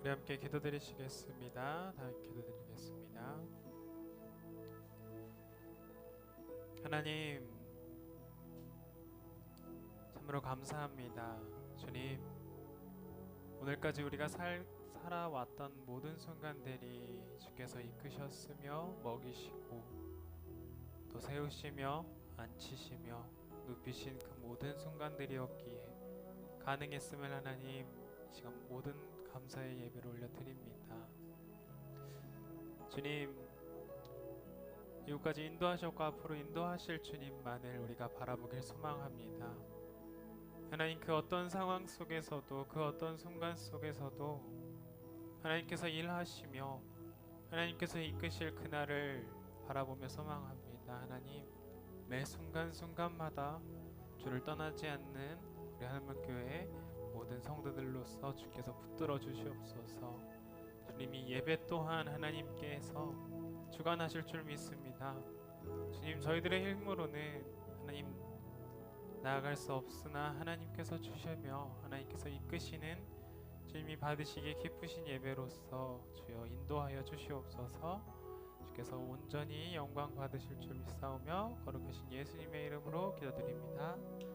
우리 함께 기도드리시겠습니다. 다 기도드리겠습니다. 하나님, 참으로 감사합니다. 주님, 오늘까지 우리가 살아왔던 모든 순간들이 주께서 이끄셨으며 먹이시고 또 세우시며 앉히시며 눕히신 그 모든 순간들이었기에 가능했음을 하나님, 이 시간 모든 감사의 예배를 올려드립니다. 주님, 이곳까지 인도하셨고 앞으로 인도하실 주님만을 우리가 바라보길 소망합니다. 하나님, 그 어떤 상황 속에서도 그 어떤 순간 속에서도 하나님께서 일하시며 하나님께서 이끄실 그날을 바라보며 소망합니다. 하나님, 매 순간순간마다 주를 떠나지 않는 우리 하나님교회 모든 성도들로서 주께서 붙들어 주시옵소서. 주님이 예배 또한 하나님께서 주관하실 줄 믿습니다. 주님, 저희들의 힘으로는 하나님 나아갈 수 없으나 하나님께서 주시며 하나님께서 이끄시는 주님이 받으시기에 기쁘신 예배로서 주여 인도하여 주시옵소서. 주께서 온전히 영광 받으실 줄 믿사오며 거룩하신 예수님의 이름으로 기도드립니다. 아멘.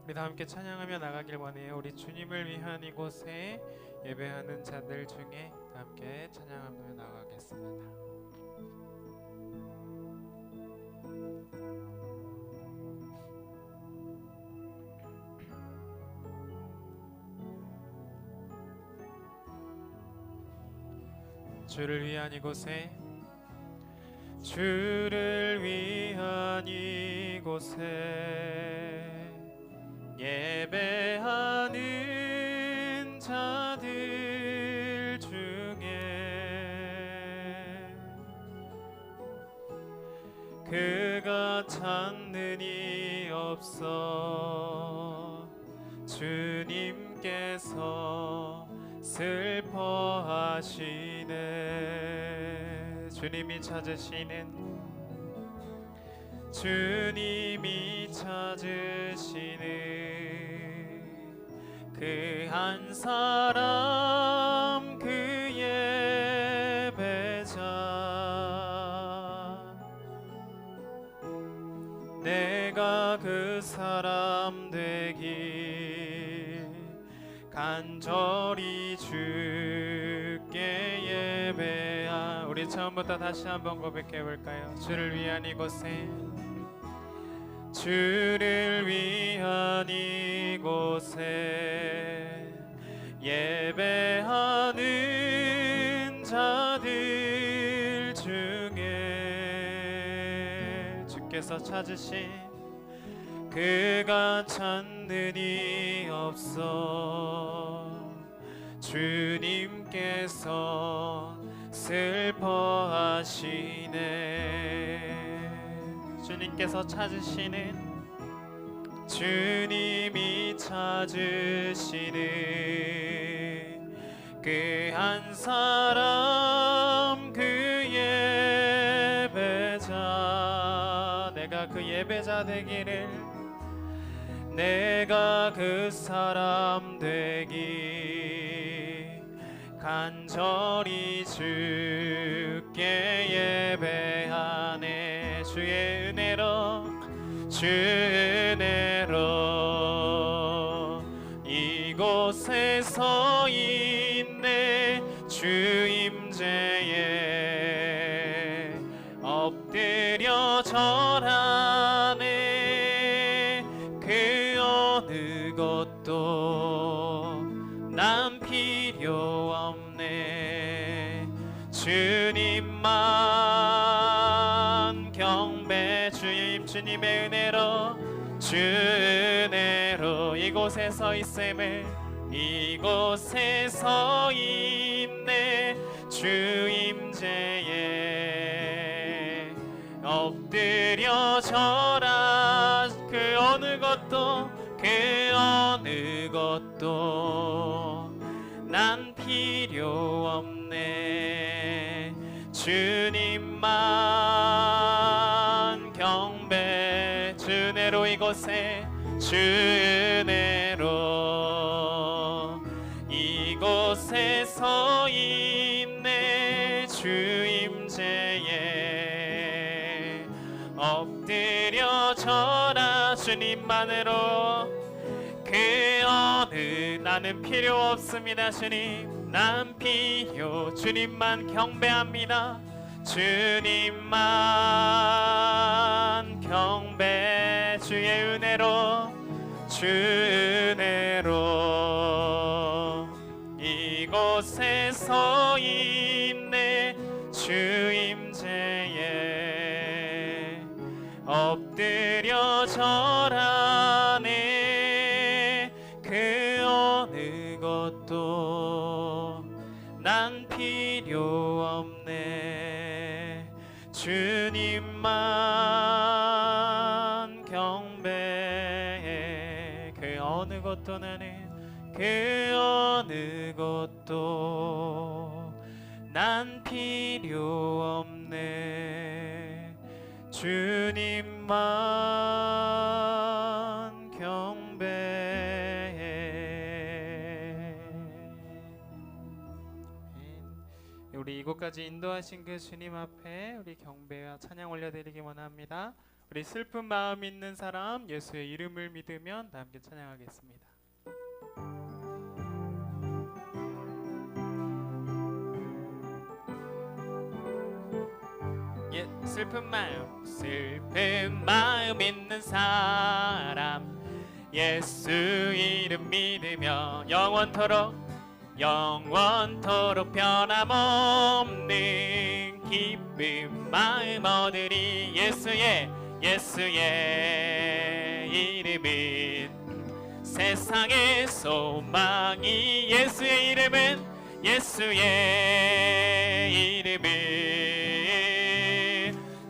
우리 다 함께 찬양하며 나가길 원해요. 우리 주님을 위한 이곳에 예배하는 자들 중에 다 함께 찬양하며 나가겠습니다. 주를 위한 이곳에, 주를 위한 이곳에 예배하는 자들 중에 그가 찾는 이 없어 주님께서 슬퍼하시네. 주님이 찾으시는 그 한 사람, 그 예배자, 내가 그 사람 되길 간절히 주께 예배하. 우리 처음부터 다시 한번 고백해 볼까요? 주를 위한 이곳에, 주를 위한 이곳에 예배하는 자들 중에 주께서 찾으신 그가 찾는 이 없어 주님께서 슬퍼하시네. 주님께서 찾으시는, 주님이 찾으시는 그 한 사람, 그 예배자, 내가 그 예배자 되기를, 내가 그 사람 되기 간절히 주께 예배하네. 주의 은혜로, 주의 은혜로 이곳에 서 있네. 주 임재에 엎드려 절하네. 그 어느 것도 난 필요 없네. 주님만 경배. 주님의 은혜로, 주 은혜로 이곳에 서 있음을, 이곳에 서 있네. 주 임재에 엎드려 절하. 그 어느 것도, 그 어느 것도 난 필요 없네. 주님만 경배. 주 은혜로 이곳에, 주 은혜로 엎드려져라 주님만으로. 그 어느 나는 필요 없습니다 주님. 난 필요 주님만 경배합니다. 주님만 경배. 주의 은혜로 주 은혜로 이곳에 서 있네. 주 임재에 엎드려져라네. 그 어느 것도 난 필요 없네. 주님만 경배해. 그 어느 것도 나는 그 어느 것도 난 필요 없네. 주님만 경배해. 우리 이곳까지 인도하신 그 주님 앞에 우리 경배와 찬양 올려드리기 원합니다. 우리 슬픈 마음 있는 사람 예수의 이름을 믿으면 다 함께 찬양하겠습니다. 슬픈 마음 있는 사람 예수 이름 믿으며 영원토록 변함없는 기쁨 마음 얻으리. 예수의 이름은 세상의 소망이. 예수의 이름은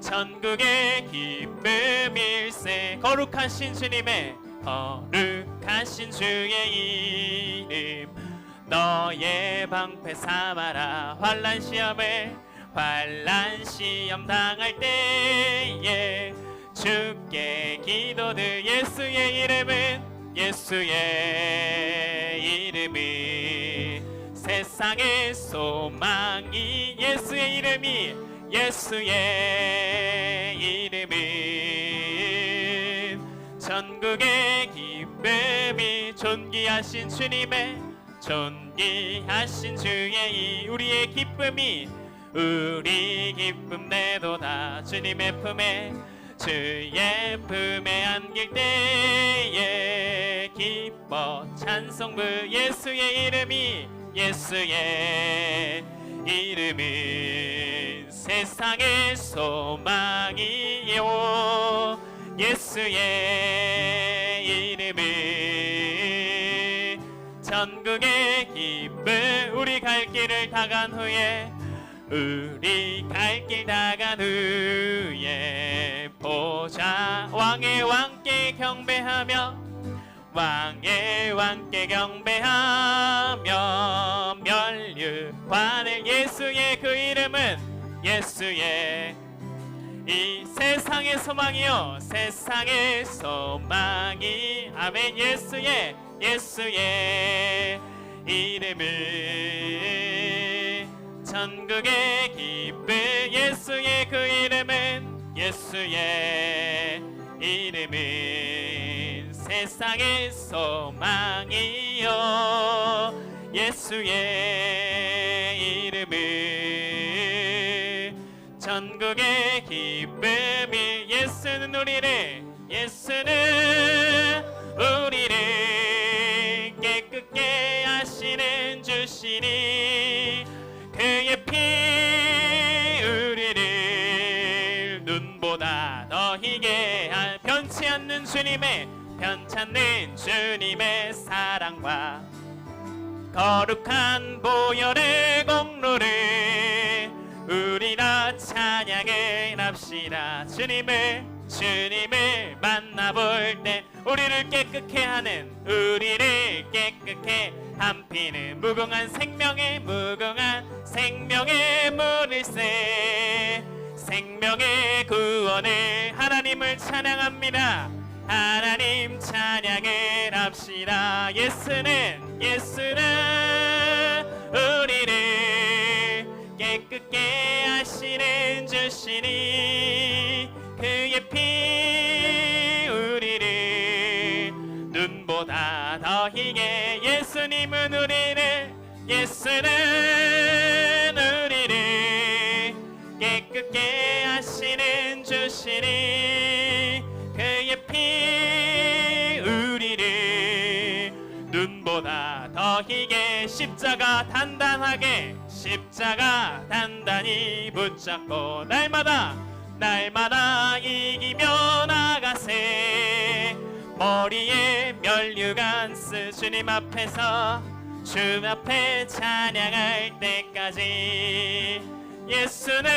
천국의 기쁨일세. 거룩하신 주의 이름 너의 방패 삼아라. 환난 시험 당할 때에 주께 기도들. 예수의 이름은 세상의 소망이. 예수의 이름은 천국의 기쁨이. 존귀하신 주의 우리의 기쁨이. 우리 기쁨 내도다 주님의 품에. 주의 품에 안길 때에 기뻐 찬송부. 예수의 이름은 세상의 소망이요. 예수의 이름은 천국의 기쁨. 우리 갈 길을 다간 후에 보자 왕의 왕께 경배하며 멸류관을. 예수의 그 이름은 이 세상의 소망이요. 세상의 소망이. 아멘. 예수의 이름은 천국의 기쁨. 예수의 그 이름은 세상의 소망이요. 예수의 이름은 천국의 기쁨이. 예수는 우리를 깨끗게 하시는 주시니. 그의 피 우리를 눈보다 더 희게 할. 변치 않는 주님의 사랑과 거룩한 보혈의 공로를 우리가 찬양을 합시다. 주님을 만나볼 때 우리를 깨끗게 한피는 무궁한 생명의 물일세. 생명의 구원을 하나님을 찬양합니다. 하나님 찬양을 합시다. 예수는 우리를 깨끗게 하시는 주시니. 그의 피 눈보다 더 희게 예수님은 예수는 우리를 깨끗게 하시는 주시니 그의 피 우리를 눈보다 더 희게 십자가 단단히 붙잡고 날마다 이기며 나가세. 머리에 면류관 쓰 주님 앞에서 주 앞에 찬양할 때까지 예수는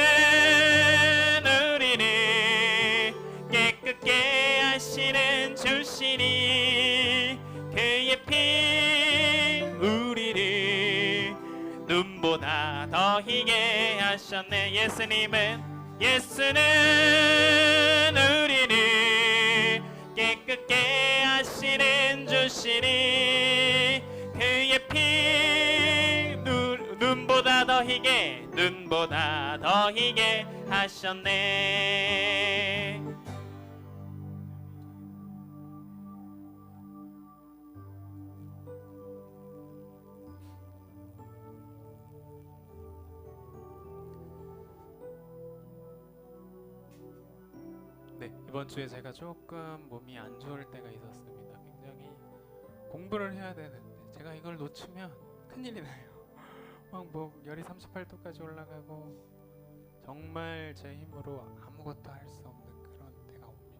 우리를 깨끗게 하시는 주시니 그의 피 우리를 눈보다 더 희게 하셨네. 예수는 우리를 깨끗게 하시는 주시니 그의 피 눈보다 더 희게 하셨네. 네, 이번 주에 제가 조금 몸이 안 좋을 때가 있었습니다. 굉장히 공부를 해야 되는데 제가 이걸 놓치면 큰일이 나요. 막 열이 38도까지 올라가고 정말 제 힘으로 아무것도 할 수 없는 그런 때가 옵니다.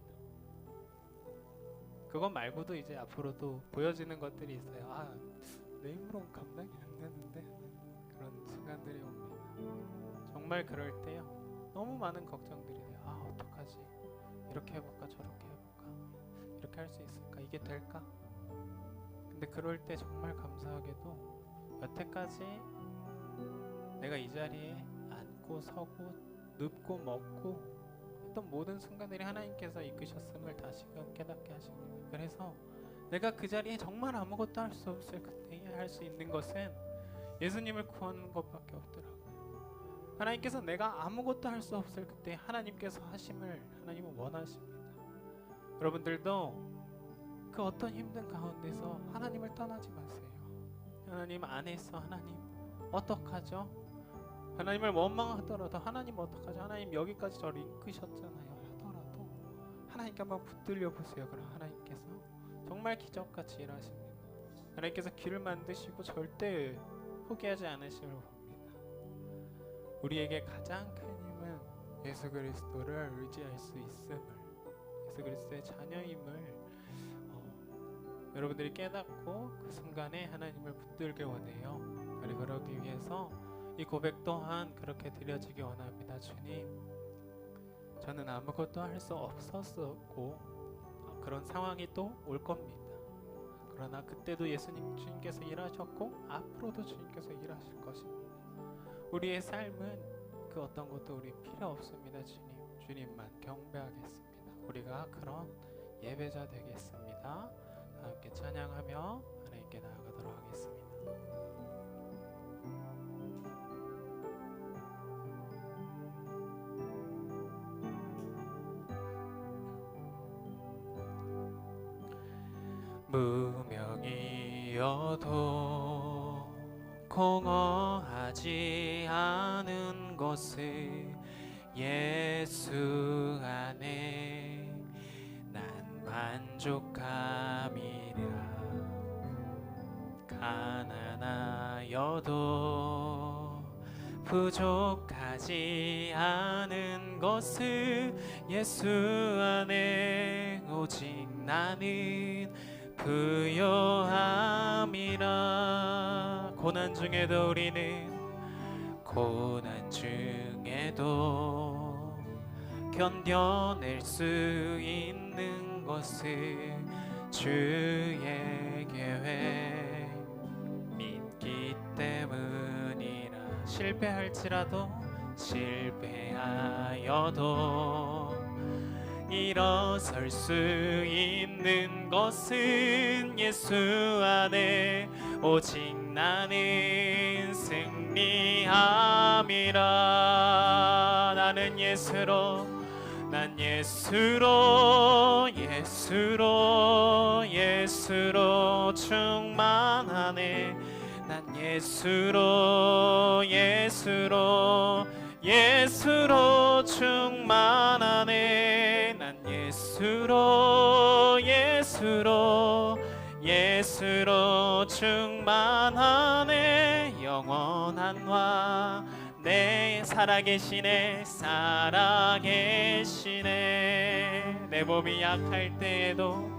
그것 말고도 이제 앞으로도 보여지는 것들이 있어요. 내 힘으로 감당이 안 되는데 그런 순간들이 옵니다. 정말 그럴 때요, 너무 많은 걱정들이 돼요. 어떡하지? 이렇게 해볼까 저렇게 해볼까, 이렇게 할 수 있을까, 이게 될까? 근데 그럴 때 정말 감사하게도 여태까지 내가 이 자리에 앉고 서고 눕고 먹고 했던 모든 순간들이 하나님께서 이끄셨음을 다시금 깨닫게 하십니다. 그래서 내가 그 자리에 정말 아무것도 할 수 없을 그때 할 수 있는 것은 예수님을 구하는 것밖에 없더라고요. 하나님께서 내가 아무것도 할 수 없을 그때 하나님께서 하심을 하나님은 원하십니다. 여러분들도 그 어떤 힘든 가운데서 하나님을 떠나지 마세요. 하나님 안에서 하나님 어떡하죠? 하나님을 원망하더라도 하나님 어떡하죠? 하나님 여기까지 저를 이끄셨잖아요 하더라도 하나님께 한번 붙들려 보세요. 그럼 하나님께서 정말 기적같이 일하십니다. 하나님께서 길을 만드시고 절대 포기하지 않으심을 봅니다. 우리에게 가장 큰 힘은 예수 그리스도를 의지할 수 있음을, 예수 그리스도의 자녀임을 여러분들이 깨닫고 그 순간에 하나님을 붙들게 원해요. 그리고 그러기 위해서 이 고백 또한 그렇게 드려지기 원합니다. 주님, 저는 아무것도 할 수 없었고 그런 상황이 또 올 겁니다. 그러나 그때도 주님께서 일하셨고 앞으로도 주님께서 일하실 것입니다. 우리의 삶은 그 어떤 것도 우리 필요 없습니다. 주님만 경배하겠습니다. 우리가 그런 예배자 되겠습니다. 함께 찬양하며 하나님께 나아가도록 하겠습니다. 무명이어도 공허하지 않은 것을 예수 안에 난 만족함이라. 가난하여도 부족하지 않은 것을 예수 안에 오직 나는 부요함이라. 고난 중에도 우리는 고난 중에도 견뎌낼 수 있는 것을 주의 계획 믿기 때문이라. 실패하여도 일어설 수 있는 것은 예수 안에 오직 나는 승리함이라. 나는 예수로 예수 예수로 충만하네. 난 예수로 예수로 충만하네. 난 예수로 충만하네. 영원한 왕 내 살아계시네. 내 몸이 약할 때에도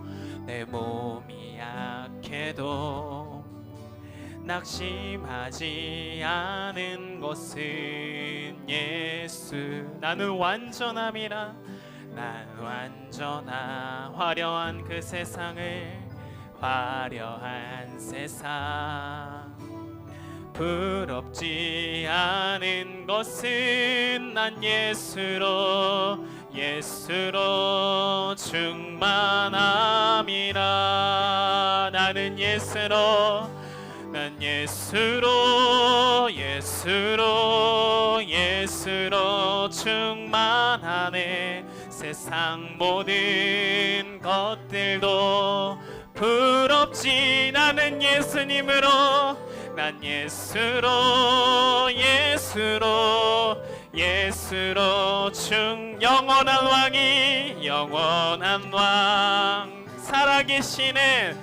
낙심하지 않은 것은 예수. 나는 완전함이라. 난 완전한 화려한 그 세상을 부럽지 않은 것은 난 예수로 충만함이라. 나는 예수로 충만하네. 세상 모든 것들도 부럽지. 나는 예수님으로. 난 예수로 영원한 왕 살아계시네.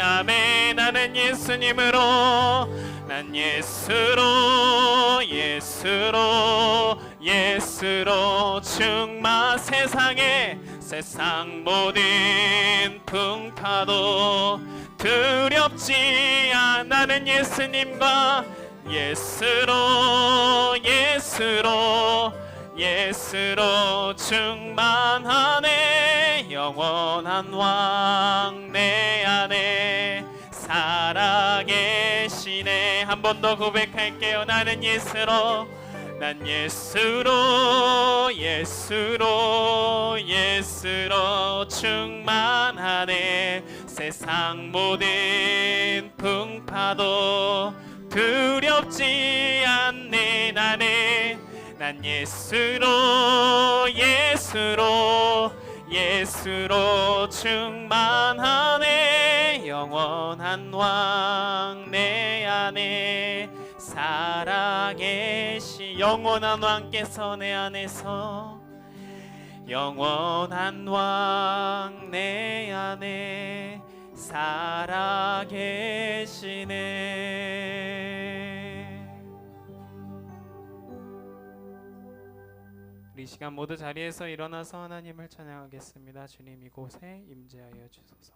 아멘. 나는 예수님으로. 난 예수로 세상 모든 풍파도 두렵지 않아. 나는 예수님과 예수로 충만하네. 영원한 왕 내 안에 살아계시네. 한 번 더 고백할게요. 나는 예수로 충만하네. 세상 모든 풍파도 두렵지 않네. 난 예수로 충만하네. 영원한 왕 내 안에 영원한 왕께서 내 안에서 영원한 왕 내 안에 살아계시네. 우리 시간 모두 자리에서 일어나서 하나님을 찬양하겠습니다. 주님 이곳에 임재하여 주소서.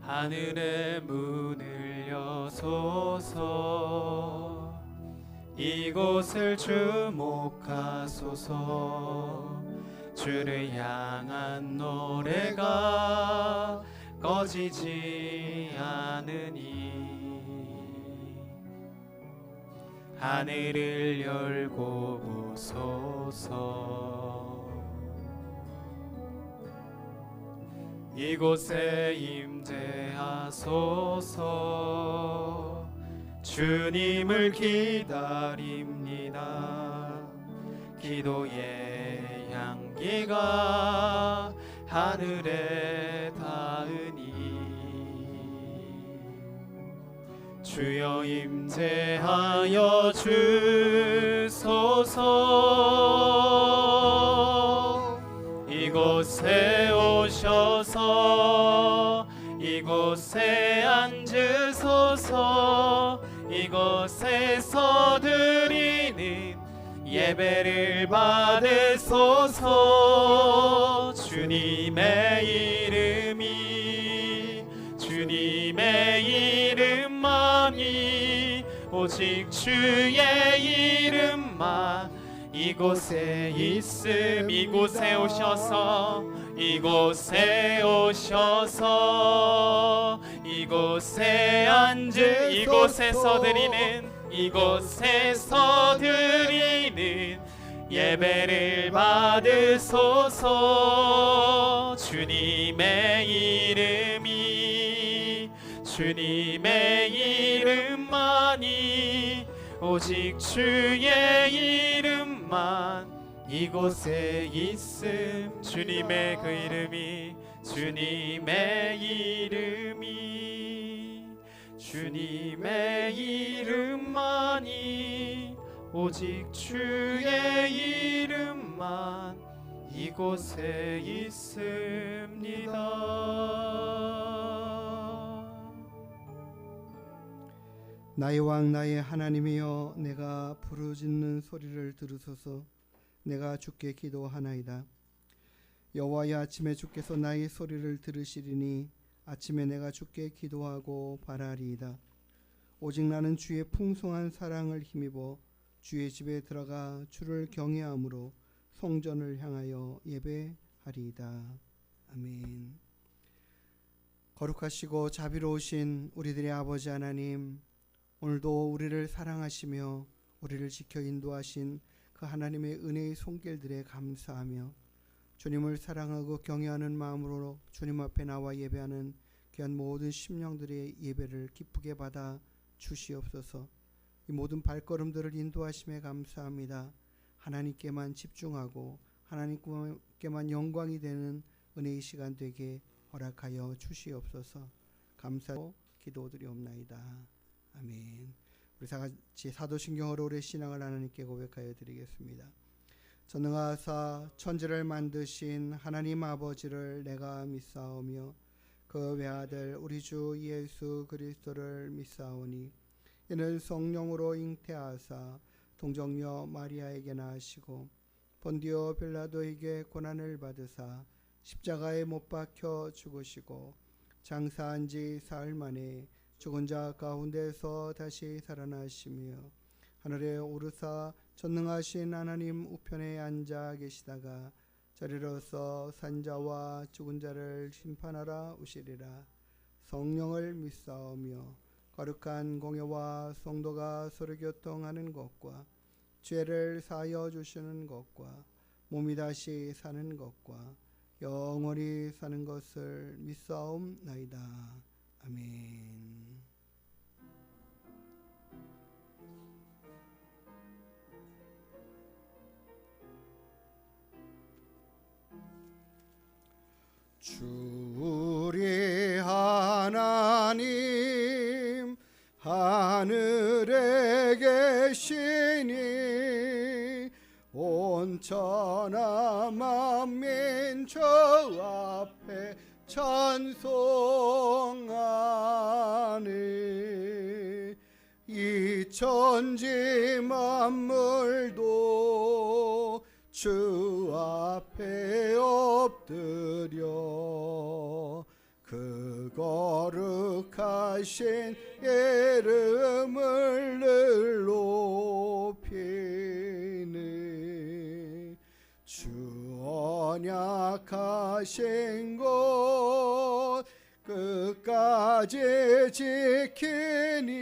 하늘의 문을 여소서. 이곳을 주목하소서. 주를 향한 노래가 꺼지지 않으니 하늘을 열고 보소서. 이곳에 임재하소서. 주님을 기다립니다. 기도의 향기가 하늘에 닿으니 주여 임재하여 주소서. 이곳에 오셔서 이곳에 앉으소서. 이곳에서 드리는 예배를 받으소서. 주님의 이름만이 오직 주의 이름만 이곳에 있음. 이곳에 오셔서 이곳에 앉은 이곳에서 드리는 예배를 받으소서. 주님의 주님의 이름만이 오직 주의 이름만 이곳에 있음. 주님의 그 이름이 주님의 이름이 주님의 이름만이 오직 주의 이름만 이곳에 있습니다. 나의 왕 나의 하나님이여, 내가 부르짖는 소리를 들으소서. 내가 주께 기도하나이다. 여호와여, 아침에 주께서 나의 소리를 들으시리니 아침에 내가 주께 기도하고 바라리이다. 오직 나는 주의 풍성한 사랑을 힘입어 주의 집에 들어가 주를 경외함으로 성전을 향하여 예배하리이다. 아멘. 거룩하시고 자비로우신 우리들의 아버지 하나님, 오늘도 우리를 사랑하시며 우리를 지켜 인도하신 그 하나님의 은혜의 손길들에 감사하며 주님을 사랑하고 경외하는 마음으로 주님 앞에 나와 예배하는 귀한 모든 심령들의 예배를 기쁘게 받아 주시옵소서. 이 모든 발걸음들을 인도하심에 감사합니다. 하나님께만 집중하고 하나님께만 영광이 되는 은혜의 시간 되게 허락하여 주시옵소서. 감사하고 기도드리옵나이다. 아멘. 우리 다같이 사도신경으로 우리의 신앙을 하나님께 고백하여 드리겠습니다. 전능하사 천지를 만드신 하나님 아버지를 내가 믿사오며 그 외아들 우리 주 예수 그리스도를 믿사오니 이는 성령으로 잉태하사 동정녀 마리아에게 나시고 본디오 빌라도에게 고난을 받으사 십자가에 못 박혀 죽으시고 장사한 지 사흘 만에 죽은 자 가운데서 다시 살아나시며 하늘에 오르사 전능하신 하나님 우편에 앉아 계시다가 저리로서 산자와 죽은 자를 심판하러 오시리라. 성령을 믿사오며 거룩한 공예와 성도가 서로 교통하는 것과 죄를 사하여 주시는 것과 몸이 다시 사는 것과 영원히 사는 것을 믿사옵나이다. 아멘. 주 우리 하나님 하늘에 계시니 온천하 만민 저 앞에 찬송하니 이 천지 만물도 주 앞에 엎드려 그 거룩하신 이름을 늘 높이니 주 언약하신 것 끝까지 지키니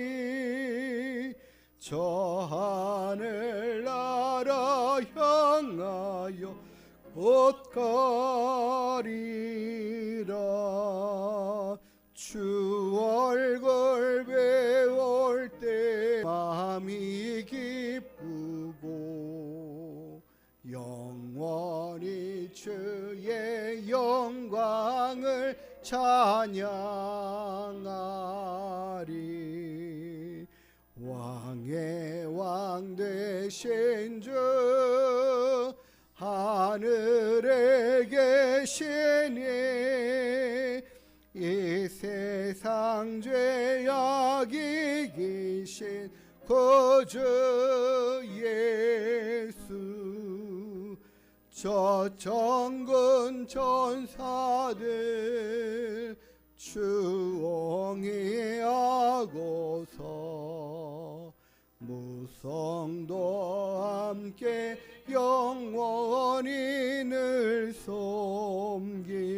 저 하늘나라 향하여 곧 가리라. 주 얼굴 배울 때 마음이 기쁘고 영원히 주의 영광을 찬양하리. 왕의 왕 되신 주 하늘에 계시니 이 세상 죄악 이기신 구주 예수 저 정근 천사들 추옹이하고서 무성도 함께 영원히 늘 섬기네.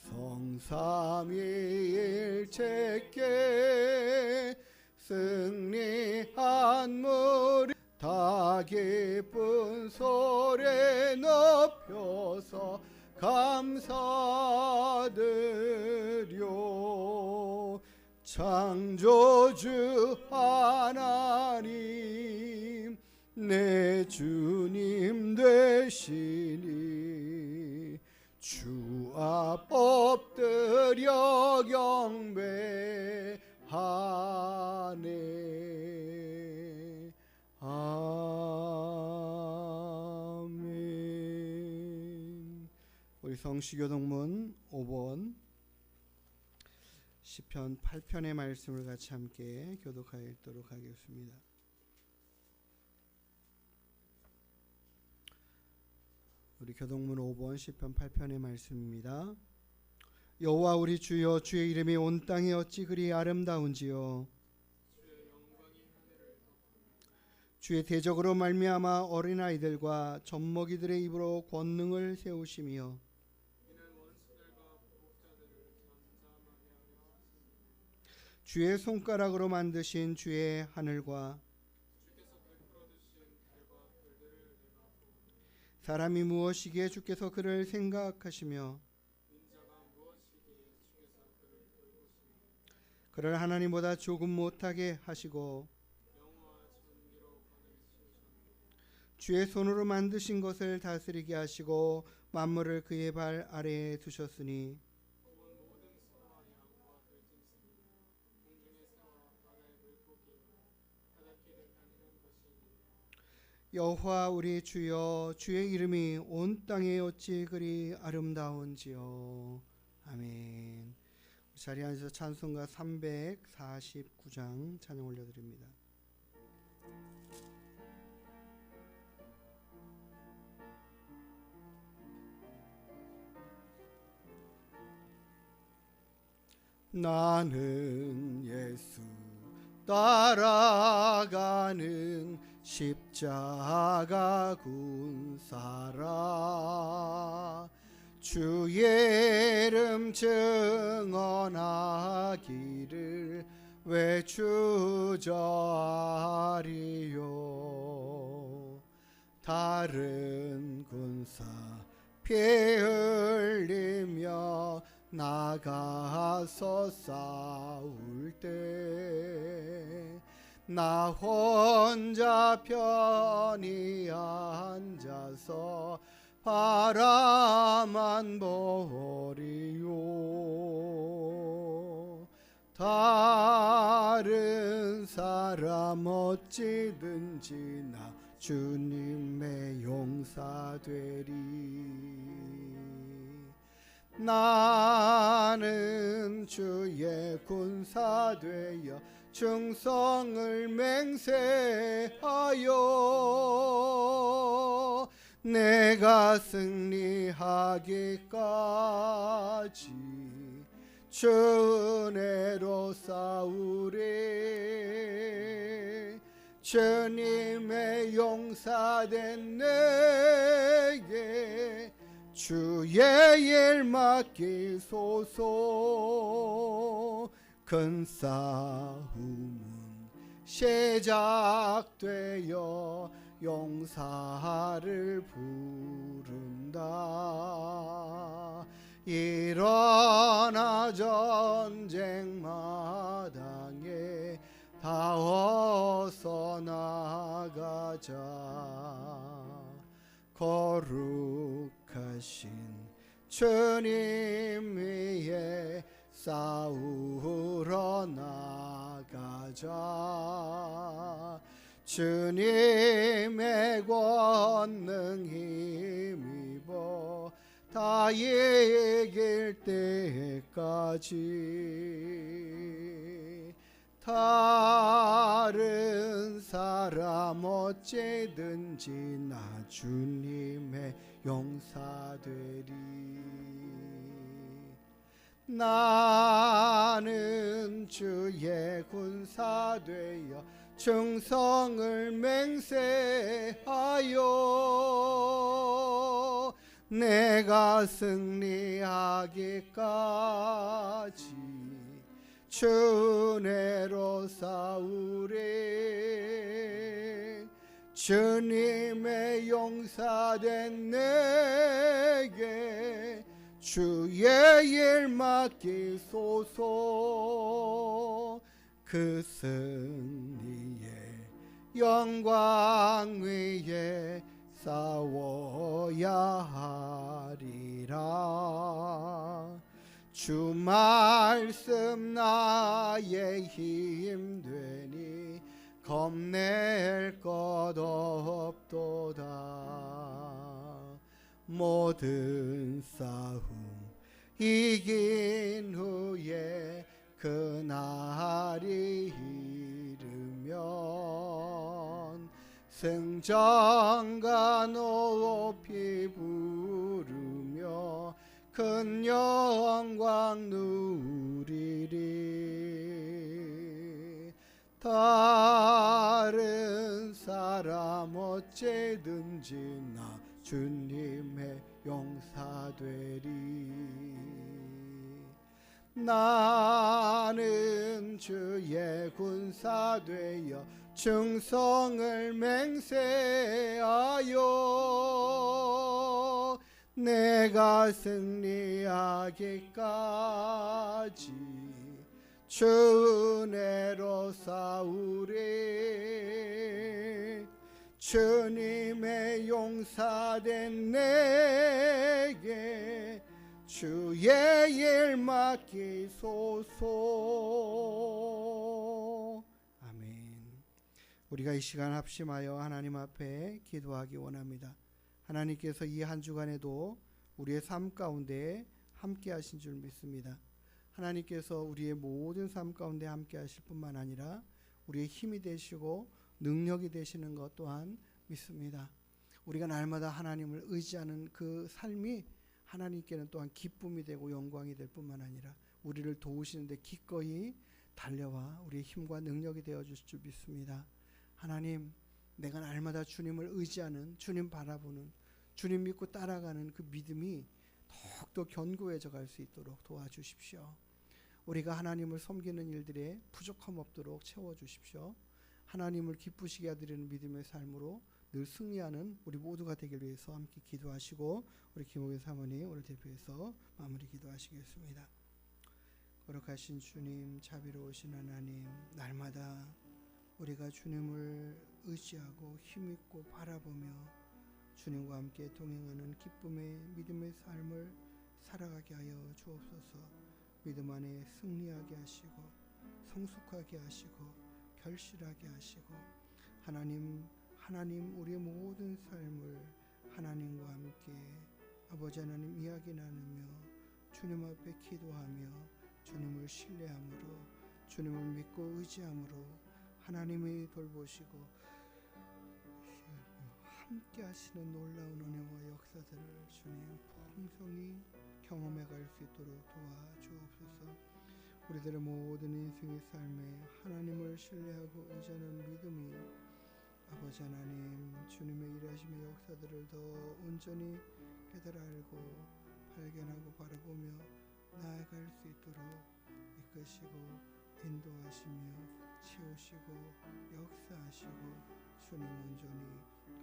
성삼위일체께 승리한 무리 다 기쁜 소리 높여서 감사드리. 창조주 하나님 내 주님 되시니 주 앞 엎드려 경배하네. 아멘. 우리 성시교동문 5번 시편 8편의 말씀을 같이 함께 교독하여 읽도록 하겠습니다. 우리 교동문 5번 시편 8편의 말씀입니다. 여호와 우리 주여, 주의 이름이 온 땅에 어찌 그리 아름다운지요. 주의 대적으로 말미암아 어린아이들과 젖먹이들의 입으로 권능을 세우시며 주의 손가락으로 만드신 주의 하늘과 사람이 무엇이기에 주께서 그를 생각하시며 그를 하나님보다 조금 못하게 하시고 주의 손으로 만드신 것을 다스리게 하시고 만물을 그의 발 아래에 두셨으니 여호와 우리 주여, 주의 이름이 온 땅에 어찌 그리 아름다운지요. 아멘. 자리에 앉아서 찬송가 349장 찬양 올려드립니다. 나는 예수 따라가는 십자가 군사라. 주의 이름 증언하기를 외주저하리요. 다른 군사 피 흘리며 나가서 싸울 때 나 혼자 편히 앉아서 바라만 보리요. 다른 사람 어찌든지 나 주님의 용사되리. 나는 주의 군사되어 충성을 맹세하여 내가 승리하기까지 주 은혜로 싸우리. 주님의 용사된 내게 주의 일 맡기소서. 큰 싸움은 시작되어 용사를 부른다. 일어나 전쟁 마당에 다 어서 나가자. 거룩하신 주님 위에 싸우러 나가자. 주님의 권능 힘입어 다 이길 때까지. 다른 사람 어찌든지 나 주님의 용사되리. 나는 주의 군사되어 충성을 맹세하여 내가 승리하기까지 주 은혜로 싸우리. 주님의 용사된 내게 주의 일 맡기소서. 그 승리의 영광 위에 싸워야 하리라. 주 말씀 나의 힘 되니 겁낼 것 없도다. 모든 싸움 이긴 후에 그날이 이르면 승전가 높이 부르며 큰 영광 누리리. 다른 사람 어째든지 나 주님의 용사되리. 나는 주의 군사 되어 충성을 맹세하여 내가 승리하기까지 주 은혜로 싸우리. 주님의 용사된 내게 주의 일 맡기소서. 아멘. 우리가 이 시간 합심하여 하나님 앞에 기도하기 원합니다. 하나님께서 이 한 주간에도 우리의 삶 가운데 함께 하신 줄 믿습니다. 하나님께서 우리의 모든 삶 가운데 함께 하실 뿐만 아니라 우리의 힘이 되시고 능력이 되시는 것 또한 믿습니다. 우리가 날마다 하나님을 의지하는 그 삶이 하나님께는 또한 기쁨이 되고 영광이 될 뿐만 아니라 우리를 도우시는데 기꺼이 달려와 우리의 힘과 능력이 되어 주실 줄 믿습니다. 하나님, 내가 날마다 주님을 의지하는, 주님 바라보는, 주님 믿고 따라가는 그 믿음이 더욱더 견고해져 갈 수 있도록 도와주십시오. 우리가 하나님을 섬기는 일들에 부족함 없도록 채워주십시오. 하나님을 기쁘시게 하드리는 믿음의 삶으로 늘 승리하는 우리 모두가 되길 위해서 함께 기도하시고, 우리 김옥인 사모님 오늘 대표해서 마무리 기도하시겠습니다. 거룩하신 주님, 자비로우신 하나님, 날마다 우리가 주님을 의지하고 힘있고 바라보며 주님과 함께 동행하는 기쁨의 믿음의 삶을 살아가게 하여 주옵소서. 믿음 안에 승리하게 하시고 성숙하게 하시고 결실하게 하시고, 하나님 우리의 모든 삶을 하나님과 함께 아버지 하나님 이야기 나누며 주님 앞에 기도하며 주님을 신뢰함으로, 주님을 믿고 의지함으로 하나님이 돌보시고 함께 하시는 놀라운 은혜와 역사들을 주님 풍성히 경험해 갈 수 있도록 도와주옵소서. 우리들의 모든 인생의 삶에 하나님을 신뢰하고 의지하는 믿음이 아버지 하나님 주님의 일하심의 역사들을 더 온전히 깨달아 알고 발견하고 바라보며 나아갈 수 있도록 이끄시고 인도하시며 채우시고 역사하시고 주님 온전히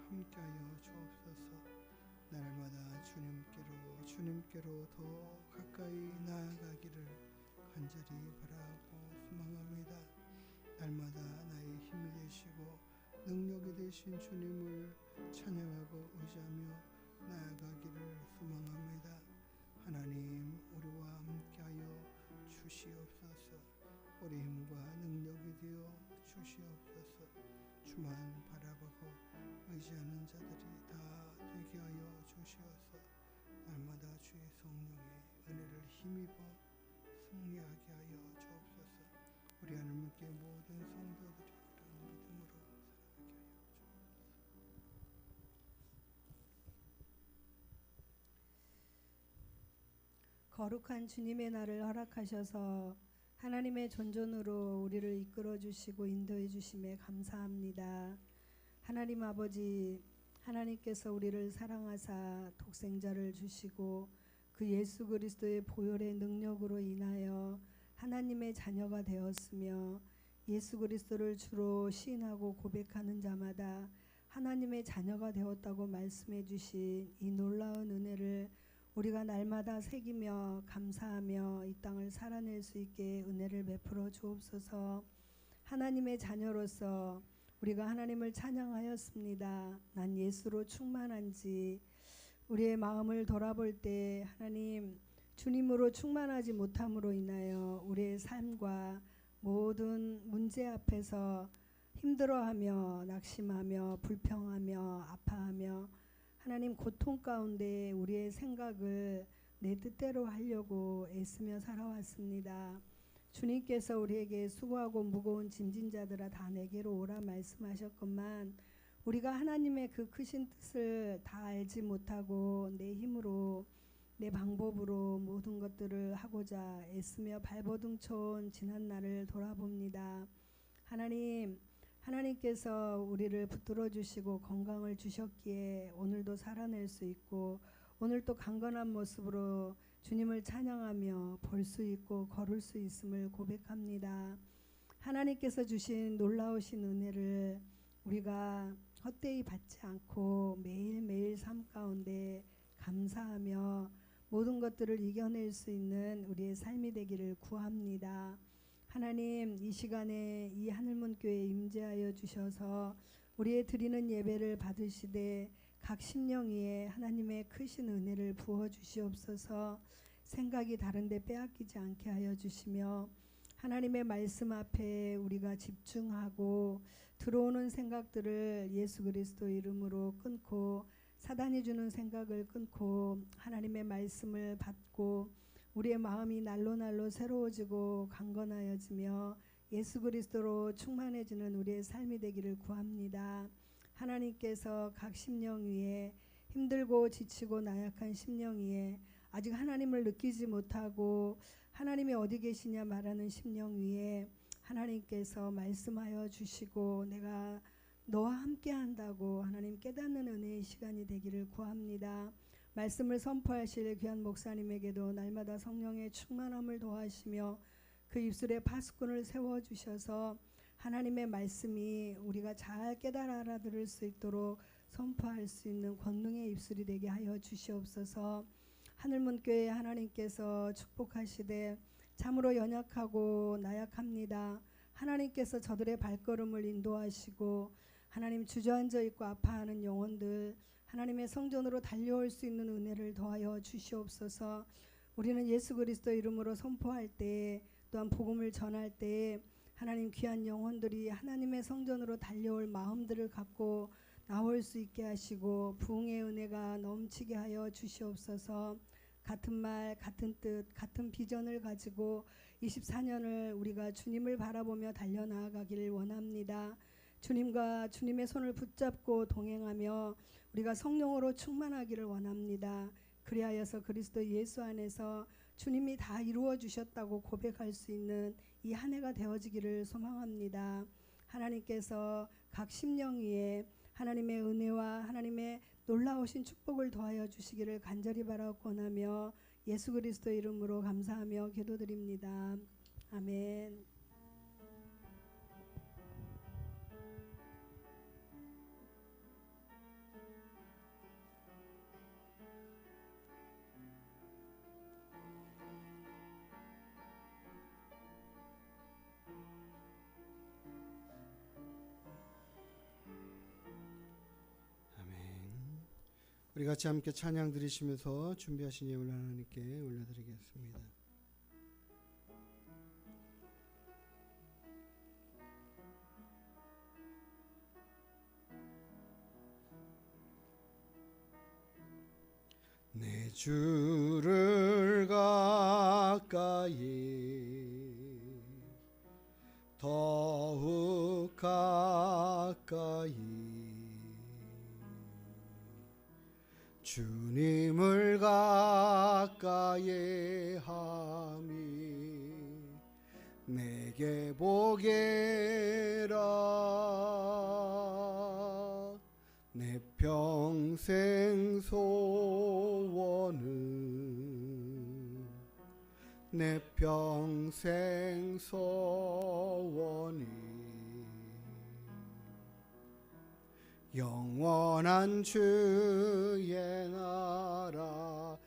함께하여 주옵소서. 날마다 주님께로 더 가까이 나아가기를 간절히 바라고 소망합니다. 날마다 나의 힘이 되시고 능력이 되신 주님을 찬양하고 의지하며 나아가기를 소망합니다. 하나님, 우리와 함께하여 주시옵소서. 우리 힘과 능력이 되어 주시옵소서. 주만 바라보고 의지하는 자들이 다 되게 하여 주시옵소서. 날마다 주의 성령의 은혜를 힘입어 승리하게 하여 주옵소서. 우리 하나님께 모든 성도들이 그런 믿음으로 살아가게 하여 주옵소서. 거룩한 주님의 날을 허락하셔서 하나님의 존존으로 우리를 이끌어 주시고 인도해 주심에 감사합니다. 하나님 아버지, 하나님께서 우리를 사랑하사 독생자를 주시고 그 예수 그리스도의 보혈의 능력으로 인하여 하나님의 자녀가 되었으며, 예수 그리스도를 주로 시인하고 고백하는 자마다 하나님의 자녀가 되었다고 말씀해 주신 이 놀라운 은혜를 우리가 날마다 새기며 감사하며 이 땅을 살아낼 수 있게 은혜를 베풀어 주옵소서. 하나님의 자녀로서 우리가 하나님을 찬양하였습니다. 난 예수로 충만한지. 우리의 마음을 돌아볼 때 하나님 주님으로 충만하지 못함으로 인하여 우리의 삶과 모든 문제 앞에서 힘들어하며 낙심하며 불평하며 아파하며 하나님 고통 가운데 우리의 생각을 내 뜻대로 하려고 애쓰며 살아왔습니다. 주님께서 우리에게 수고하고 무거운 짐진 자들아 다 내게로 오라 말씀하셨건만 우리가 하나님의 그 크신 뜻을 다 알지 못하고 내 힘으로 내 방법으로 모든 것들을 하고자 애쓰며 발버둥 쳐온 지난 날을 돌아봅니다. 하나님께서 우리를 붙들어 주시고 건강을 주셨기에 오늘도 살아낼 수 있고 오늘 또 강건한 모습으로 주님을 찬양하며 볼 수 있고 걸을 수 있음을 고백합니다. 하나님께서 주신 놀라우신 은혜를 우리가 헛되이 받지 않고 매일매일 삶 가운데 감사하며 모든 것들을 이겨낼 수 있는 우리의 삶이 되기를 구합니다. 하나님, 이 시간에 이 하늘문교회에 임재하여 주셔서 우리의 드리는 예배를 받으시되 각 심령 위에 하나님의 크신 은혜를 부어 주시옵소서. 생각이 다른데 빼앗기지 않게 하여 주시며 하나님의 말씀 앞에 우리가 집중하고 들어오는 생각들을 예수 그리스도 이름으로 끊고 사단이 주는 생각을 끊고 하나님의 말씀을 받고 우리의 마음이 날로 새로워지고 강건하여지며 예수 그리스도로 충만해지는 우리의 삶이 되기를 구합니다. 하나님께서 각 심령 위에 힘들고 지치고 나약한 심령 위에 아직 하나님을 느끼지 못하고 하나님이 어디 계시냐 말하는 심령 위에 하나님께서 말씀하여 주시고 내가 너와 함께 한다고 하나님 깨닫는 은혜의 시간이 되기를 구합니다. 말씀을 선포하실 귀한 목사님에게도 날마다 성령의 충만함을 도하시며 그 입술에 파수꾼을 세워주셔서 하나님의 말씀이 우리가 잘 깨달아 알아들을 수 있도록 선포할 수 있는 권능의 입술이 되게 하여 주시옵소서. 하늘문교회 하나님께서 축복하시되 참으로 연약하고 나약합니다. 하나님께서 저들의 발걸음을 인도하시고 하나님 주저앉아 있고 아파하는 영혼들 하나님의 성전으로 달려올 수 있는 은혜를 더하여 주시옵소서. 우리는 예수 그리스도 이름으로 선포할 때 또한 복음을 전할 때 하나님 귀한 영혼들이 하나님의 성전으로 달려올 마음들을 갖고 나올 수 있게 하시고 부흥의 은혜가 넘치게 하여 주시옵소서. 같은 말, 같은 뜻, 같은 비전을 가지고 24년을 우리가 주님을 바라보며 달려나가기를 원합니다. 주님과 주님의 손을 붙잡고 동행하며 우리가 성령으로 충만하기를 원합니다. 그리하여서 그리스도 예수 안에서 주님이 다 이루어 주셨다고 고백할 수 있는 이 한 해가 되어지기를 소망합니다. 하나님께서 각 심령 위에 하나님의 은혜와 하나님의 놀라우신 축복을 더하여 주시기를 간절히 바라고 원하며 예수 그리스도 이름으로 감사하며 기도드립니다. 아멘. 우리 같이 함께 찬양 드리시면서 준비하신 예물 하나님께 올려드리겠습니다. 내 주를 가까이 더욱 가까이 주님을 가까이 함이 내게 보게라. 내 평생 소원은 내 평생 소원이 영원한 주의 나라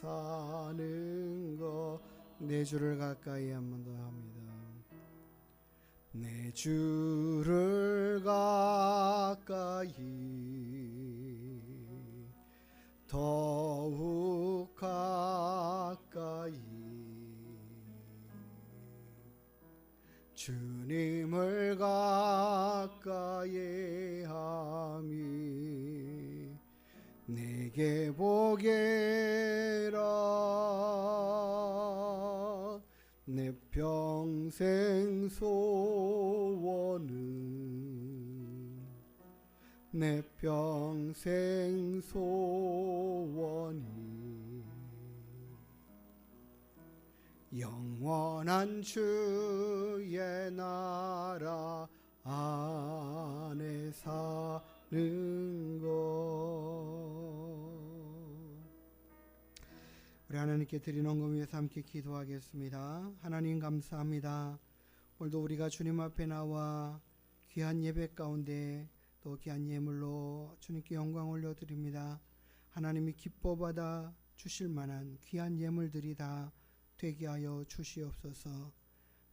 사는 것 내 주를 가까이 한 번 더 합니다. 내 주를 가까이 더욱 가까이 주님을 가까이 함이 내게 보게라. 내 평생 소원은 내 평생 소원이 영원한 주의 나라 안에 사는 것. 우리 하나님께 드리는 헌금 위해서 함께 기도하겠습니다. 하나님 감사합니다. 오늘도 우리가 주님 앞에 나와 귀한 예배 가운데 또 귀한 예물로 주님께 영광 올려드립니다. 하나님이 기뻐받아 주실 만한 귀한 예물들이 다 되게 하여 주시옵소서.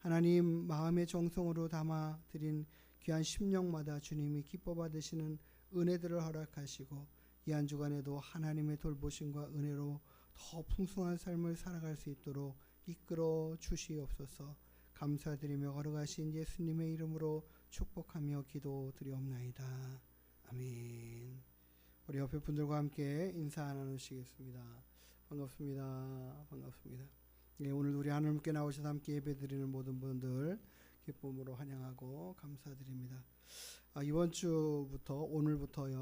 하나님 마음의 정성으로 담아 드린 귀한 심령마다 주님이 기뻐받으시는 은혜들을 허락하시고 이 한 주간에도 하나님의 돌보심과 은혜로 더 풍성한 삶을 살아갈 수 있도록 이끌어 주시옵소서. 감사드리며 걸어가신 예수님의 이름으로 축복하며 기도드리옵나이다. 아멘. 우리 옆에 분들과 함께 인사 나누시겠습니다. 반갑습니다. 반갑습니다. 네, 오늘 우리 하나님께 나오셔서 함께 예배드리는 모든 분들 기쁨으로 환영하고 감사드립니다. 이번 주부터 오늘부터요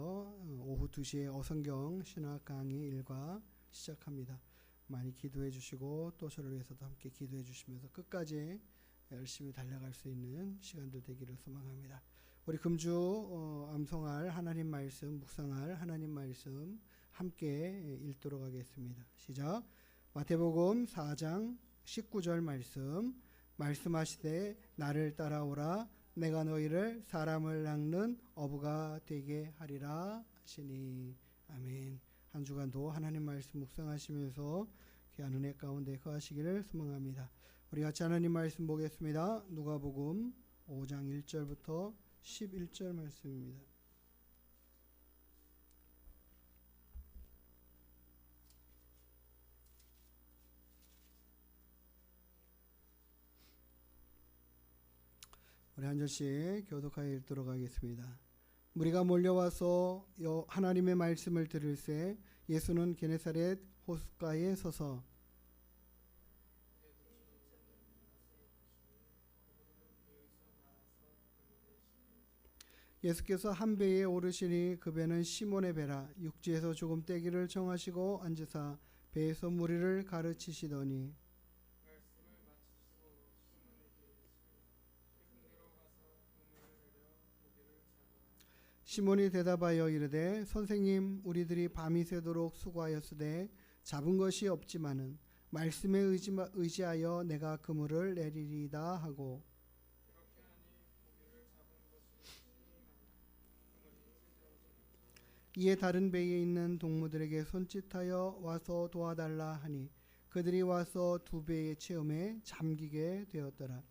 오후 2시에 어성경 신학 강의 일과 시작합니다. 많이 기도해 주시고 또 저를 위해서도 함께 기도해 주시면서 끝까지 열심히 달려갈 수 있는 시간도 되기를 소망합니다. 우리 금주 암송할 하나님 말씀, 묵상할 하나님 말씀 함께 읽도록 하겠습니다. 시작. 마태복음 4장 19절 말씀하시되 나를 따라오라 내가 너희를 사람을 낚는 어부가 되게 하리라 하시니. 아멘. 한 주간도 하나님 말씀 묵상하시면서 귀한 은혜 가운데 거하시기를 소망합니다. 우리 같이 하나님 말씀 보겠습니다. 누가복음 5장 1절부터 11절 말씀입니다. 우리 한 절씩 교독하여 읽도록 하겠습니다. 무리가 몰려와서 하나님의 말씀을 들을새 예수는 게네사렛 호숫가에 서서 예수께서 한 배에 오르시니 그 배는 시몬의 배라. 육지에서 조금 떼기를 정하시고 앉으사 배에서 무리를 가르치시더니 시몬이 대답하여 이르되 선생님 우리들이 밤이 새도록 수고하였으되 잡은 것이 없지만은 말씀에 의지하여 내가 그물을 내리리다 하고 이에 다른 배에 있는 동무들에게 손짓하여 와서 도와달라 하니 그들이 와서 두 배의 체험에 잠기게 되었더라.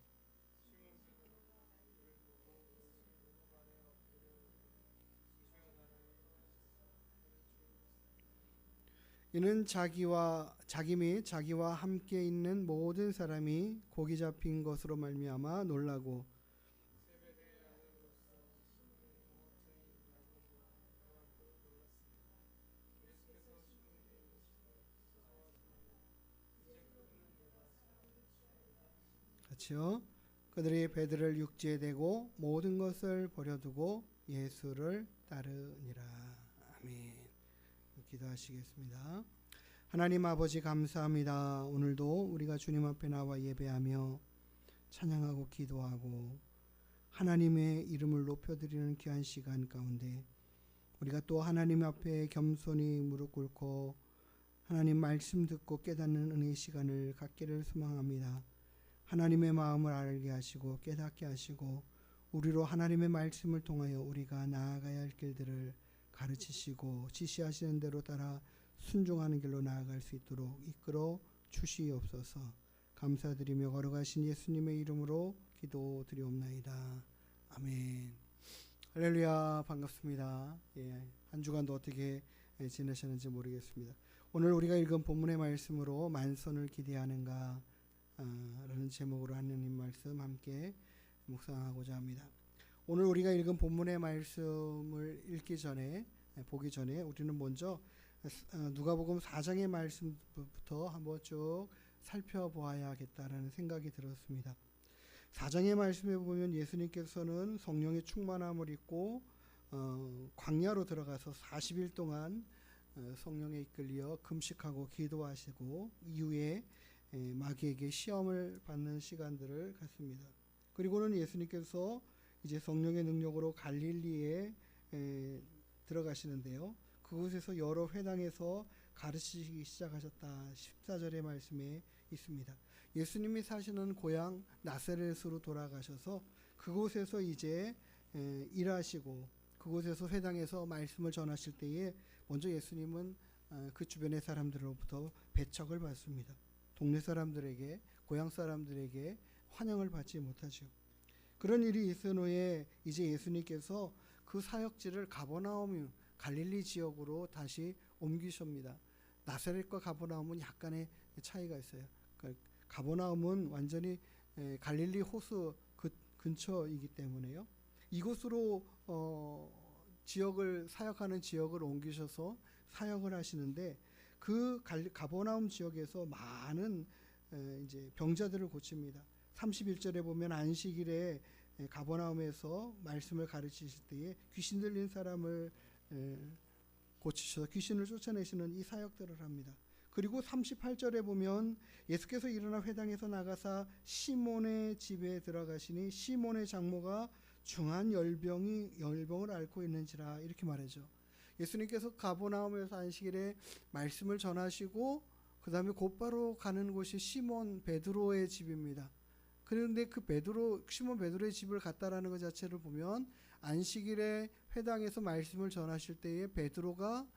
이는 자기 및 자기와 함께 있는 모든 사람이 고기 잡힌 것으로 말미암아 놀라고 같이요. 그들이 배들을 육지에 대고 모든 것을 버려두고 예수를 따르니라. 아멘. 기도하시겠습니다. 하나님 아버지 감사합니다. 오늘도 우리가 주님 앞에 나와 예배하며 찬양하고 기도하고 하나님의 이름을 높여드리는 귀한 시간 가운데 우리가 또 하나님 앞에 겸손히 무릎 꿇고 하나님 말씀 듣고 깨닫는 은혜의 시간을 갖기를 소망합니다. 하나님의 마음을 알게 하시고 깨닫게 하시고 우리로 하나님의 말씀을 통하여 우리가 나아가야 할 길들을 가르치시고 지시하시는 대로 따라 순종하는 길로 나아갈 수 있도록 이끌어 주시옵소서. 감사드리며 걸어가신 예수님의 이름으로 기도드리옵나이다. 아멘. 할렐루야. 반갑습니다. 한 주간도 어떻게 지내셨는지 모르겠습니다. 오늘 우리가 읽은 본문의 말씀으로 만선을 기대하는가 라는 제목으로 하나님 말씀 함께 묵상하고자 합니다. 오늘 우리가 읽은 본문의 말씀을 보기 전에 우리는 먼저 누가복음 4장의 말씀부터 한번 쭉 살펴보아야겠다라는 생각이 들었습니다. 4장의 말씀에 보면 예수님께서는 성령의 충만함을 입고 광야로 들어가서 40일 동안 성령에 이끌려 금식하고 기도하시고 이후에 마귀에게 시험을 받는 시간들을 갖습니다. 그리고는 예수님께서 이제 성령의 능력으로 갈릴리에 들어가시는데요. 그곳에서 여러 회당에서 가르치시기 시작하셨다. 14절의 말씀에 있습니다. 예수님이 사시는 고향 나사렛으로 돌아가셔서 그곳에서 이제 일하시고 그곳에서 회당에서 말씀을 전하실 때에 먼저 예수님은 그 주변의 사람들로부터 배척을 받습니다. 동네 사람들에게, 고향 사람들에게 환영을 받지 못하죠. 그런 일이 있은 후에 이제 예수님께서 그 사역지를 가버나움 갈릴리 지역으로 다시 옮기십니다. 나사렛과 가버나움은 약간의 차이가 있어요. 그러니까 가버나움은 완전히 갈릴리 호수 근처이기 때문에요. 이곳으로 사역하는 지역을 옮기셔서 사역을 하시는데 그 가버나움 지역에서 많은 이제 병자들을 고칩니다. 31절에 보면 안식일에 가버나움에서 말씀을 가르치실 때에 귀신 들린 사람을 고치셔서 귀신을 쫓아내시는 이 사역들을 합니다. 그리고 38절에 보면 예수께서 일어나 회당에서 나가사 시몬의 집에 들어가시니 시몬의 장모가 중한 열병을 앓고 있는지라 이렇게 말하죠. 예수님께서 가버나움에서 안식일에 말씀을 전하시고 그 다음에 곧바로 가는 곳이 시몬 베드로의 집입니다. 그런데 그 시몬 베드로의 집을 갔다라는 것 자체를 보면 안식일에 회당에서 말씀을 전하실 때에 베드로가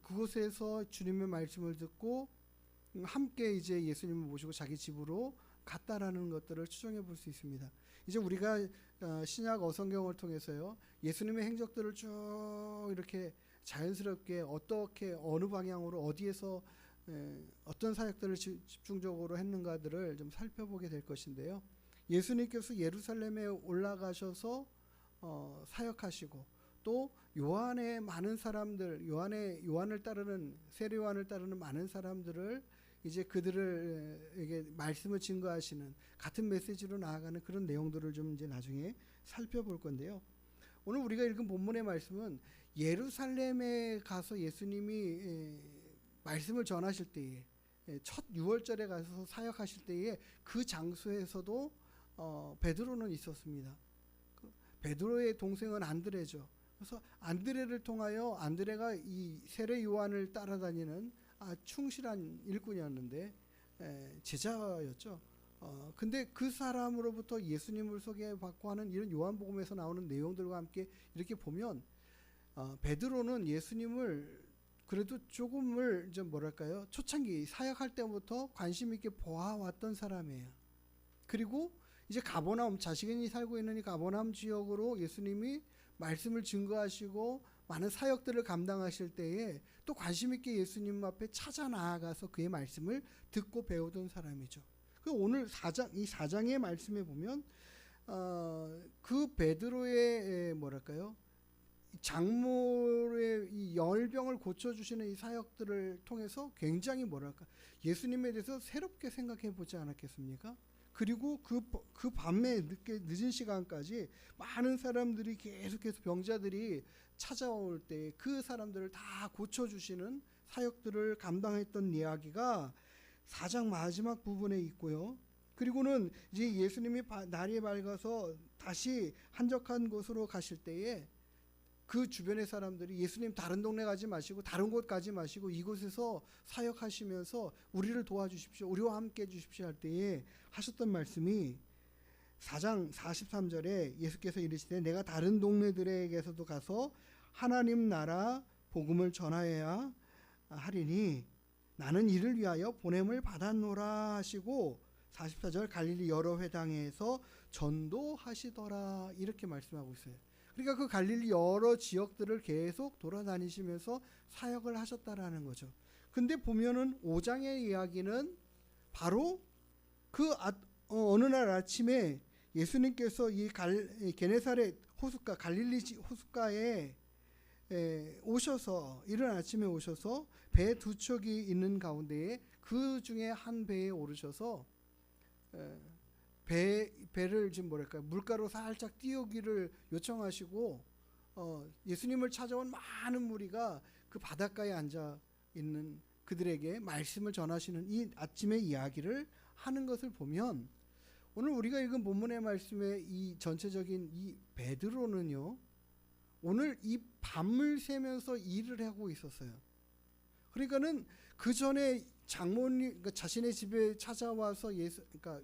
그곳에서 주님의 말씀을 듣고 함께 이제 예수님을 모시고 자기 집으로 갔다라는 것들을 추정해 볼 수 있습니다. 이제 우리가 신약 어성경을 통해서요 예수님의 행적들을 쭉 이렇게 자연스럽게 어떻게 어느 방향으로 어디에서 어떤 사역들을 집중적으로 했는가들을 좀 살펴보게 될 것인데요. 예수님께서 예루살렘에 올라가셔서 사역하시고 또 요한의 많은 사람들, 요한을 따르는 세례 요한을 따르는 많은 사람들을 이제 그들에게 말씀을 증거하시는 같은 메시지로 나아가는 그런 내용들을 좀 이제 나중에 살펴볼 건데요. 오늘 우리가 읽은 본문의 말씀은 예루살렘에 가서 예수님이 말씀을 전하실 때에 첫 유월절에 가서 사역하실 때에 그 장소에서도 베드로는 있었습니다. 베드로의 동생은 안드레죠. 그래서 안드레를 통하여 안드레가 이 세례 요한을 따라다니는 충실한 일꾼이었는데 제자였죠. 근데 그 사람으로부터 예수님을 소개받고 하는 이런 요한복음에서 나오는 내용들과 함께 이렇게 보면 베드로는 예수님을 그래도 조금을 좀 뭐랄까요 초창기 사역할 때부터 관심 있게 보아왔던 사람이에요. 그리고 이제 가버나움 자신이 살고 있는 이 가버나움 지역으로 예수님이 말씀을 증거하시고 많은 사역들을 감당하실 때에 또 관심 있게 예수님 앞에 찾아 나아가서 그의 말씀을 듣고 배우던 사람이죠. 그 오늘 이 4장의 말씀에 보면 그 베드로의 뭐랄까요 장모의 이 열병을 고쳐주시는 이 사역들을 통해서 굉장히 뭐랄까 예수님에 대해서 새롭게 생각해 보지 않았겠습니까? 그리고 그 밤에 늦은 시간까지 많은 사람들이 계속해서 병자들이 찾아올 때 그 사람들을 다 고쳐주시는 사역들을 감당했던 이야기가 4장 마지막 부분에 있고요. 그리고는 이제 예수님이 날이 밝아서 다시 한적한 곳으로 가실 때에 그 주변의 사람들이 예수님 다른 동네 가지 마시고 다른 곳 가지 마시고 이곳에서 사역하시면서 우리를 도와주십시오. 우리와 함께 해주십시오 할 때에 하셨던 말씀이 4장 43절에 예수께서 이르시되 내가 다른 동네들에게서도 가서 하나님 나라 복음을 전하여야 하리니 나는 이를 위하여 보냄을 받았노라 하시고 44절 갈릴리 여러 회당에서 전도하시더라 이렇게 말씀하고 있어요. 그러니까 그 갈릴리 여러 지역들을 계속 돌아다니시면서 사역을 하셨다라는 거죠. 근데 보면은 5장의 이야기는 바로 그 어느 날 아침에 예수님께서 이 게네사렛 호숫가 갈릴리 호숫가에 오셔서 이른 아침에 오셔서 배 두 척이 있는 가운데에 그 중에 한 배에 오르셔서 배를 지금 뭐랄까 물가로 살짝 띄우기를 요청하시고 예수님을 찾아온 많은 무리가 그 바닷가에 앉아 있는 그들에게 말씀을 전하시는 이 아침의 이야기를 하는 것을 보면 오늘 우리가 읽은 본문의 말씀의 이 전체적인 이 베드로는요 오늘 이 밤을 새면서 일을 하고 있었어요. 그러니까는 그 전에 장모님 그러니까 자신의 집에 찾아와서 그러니까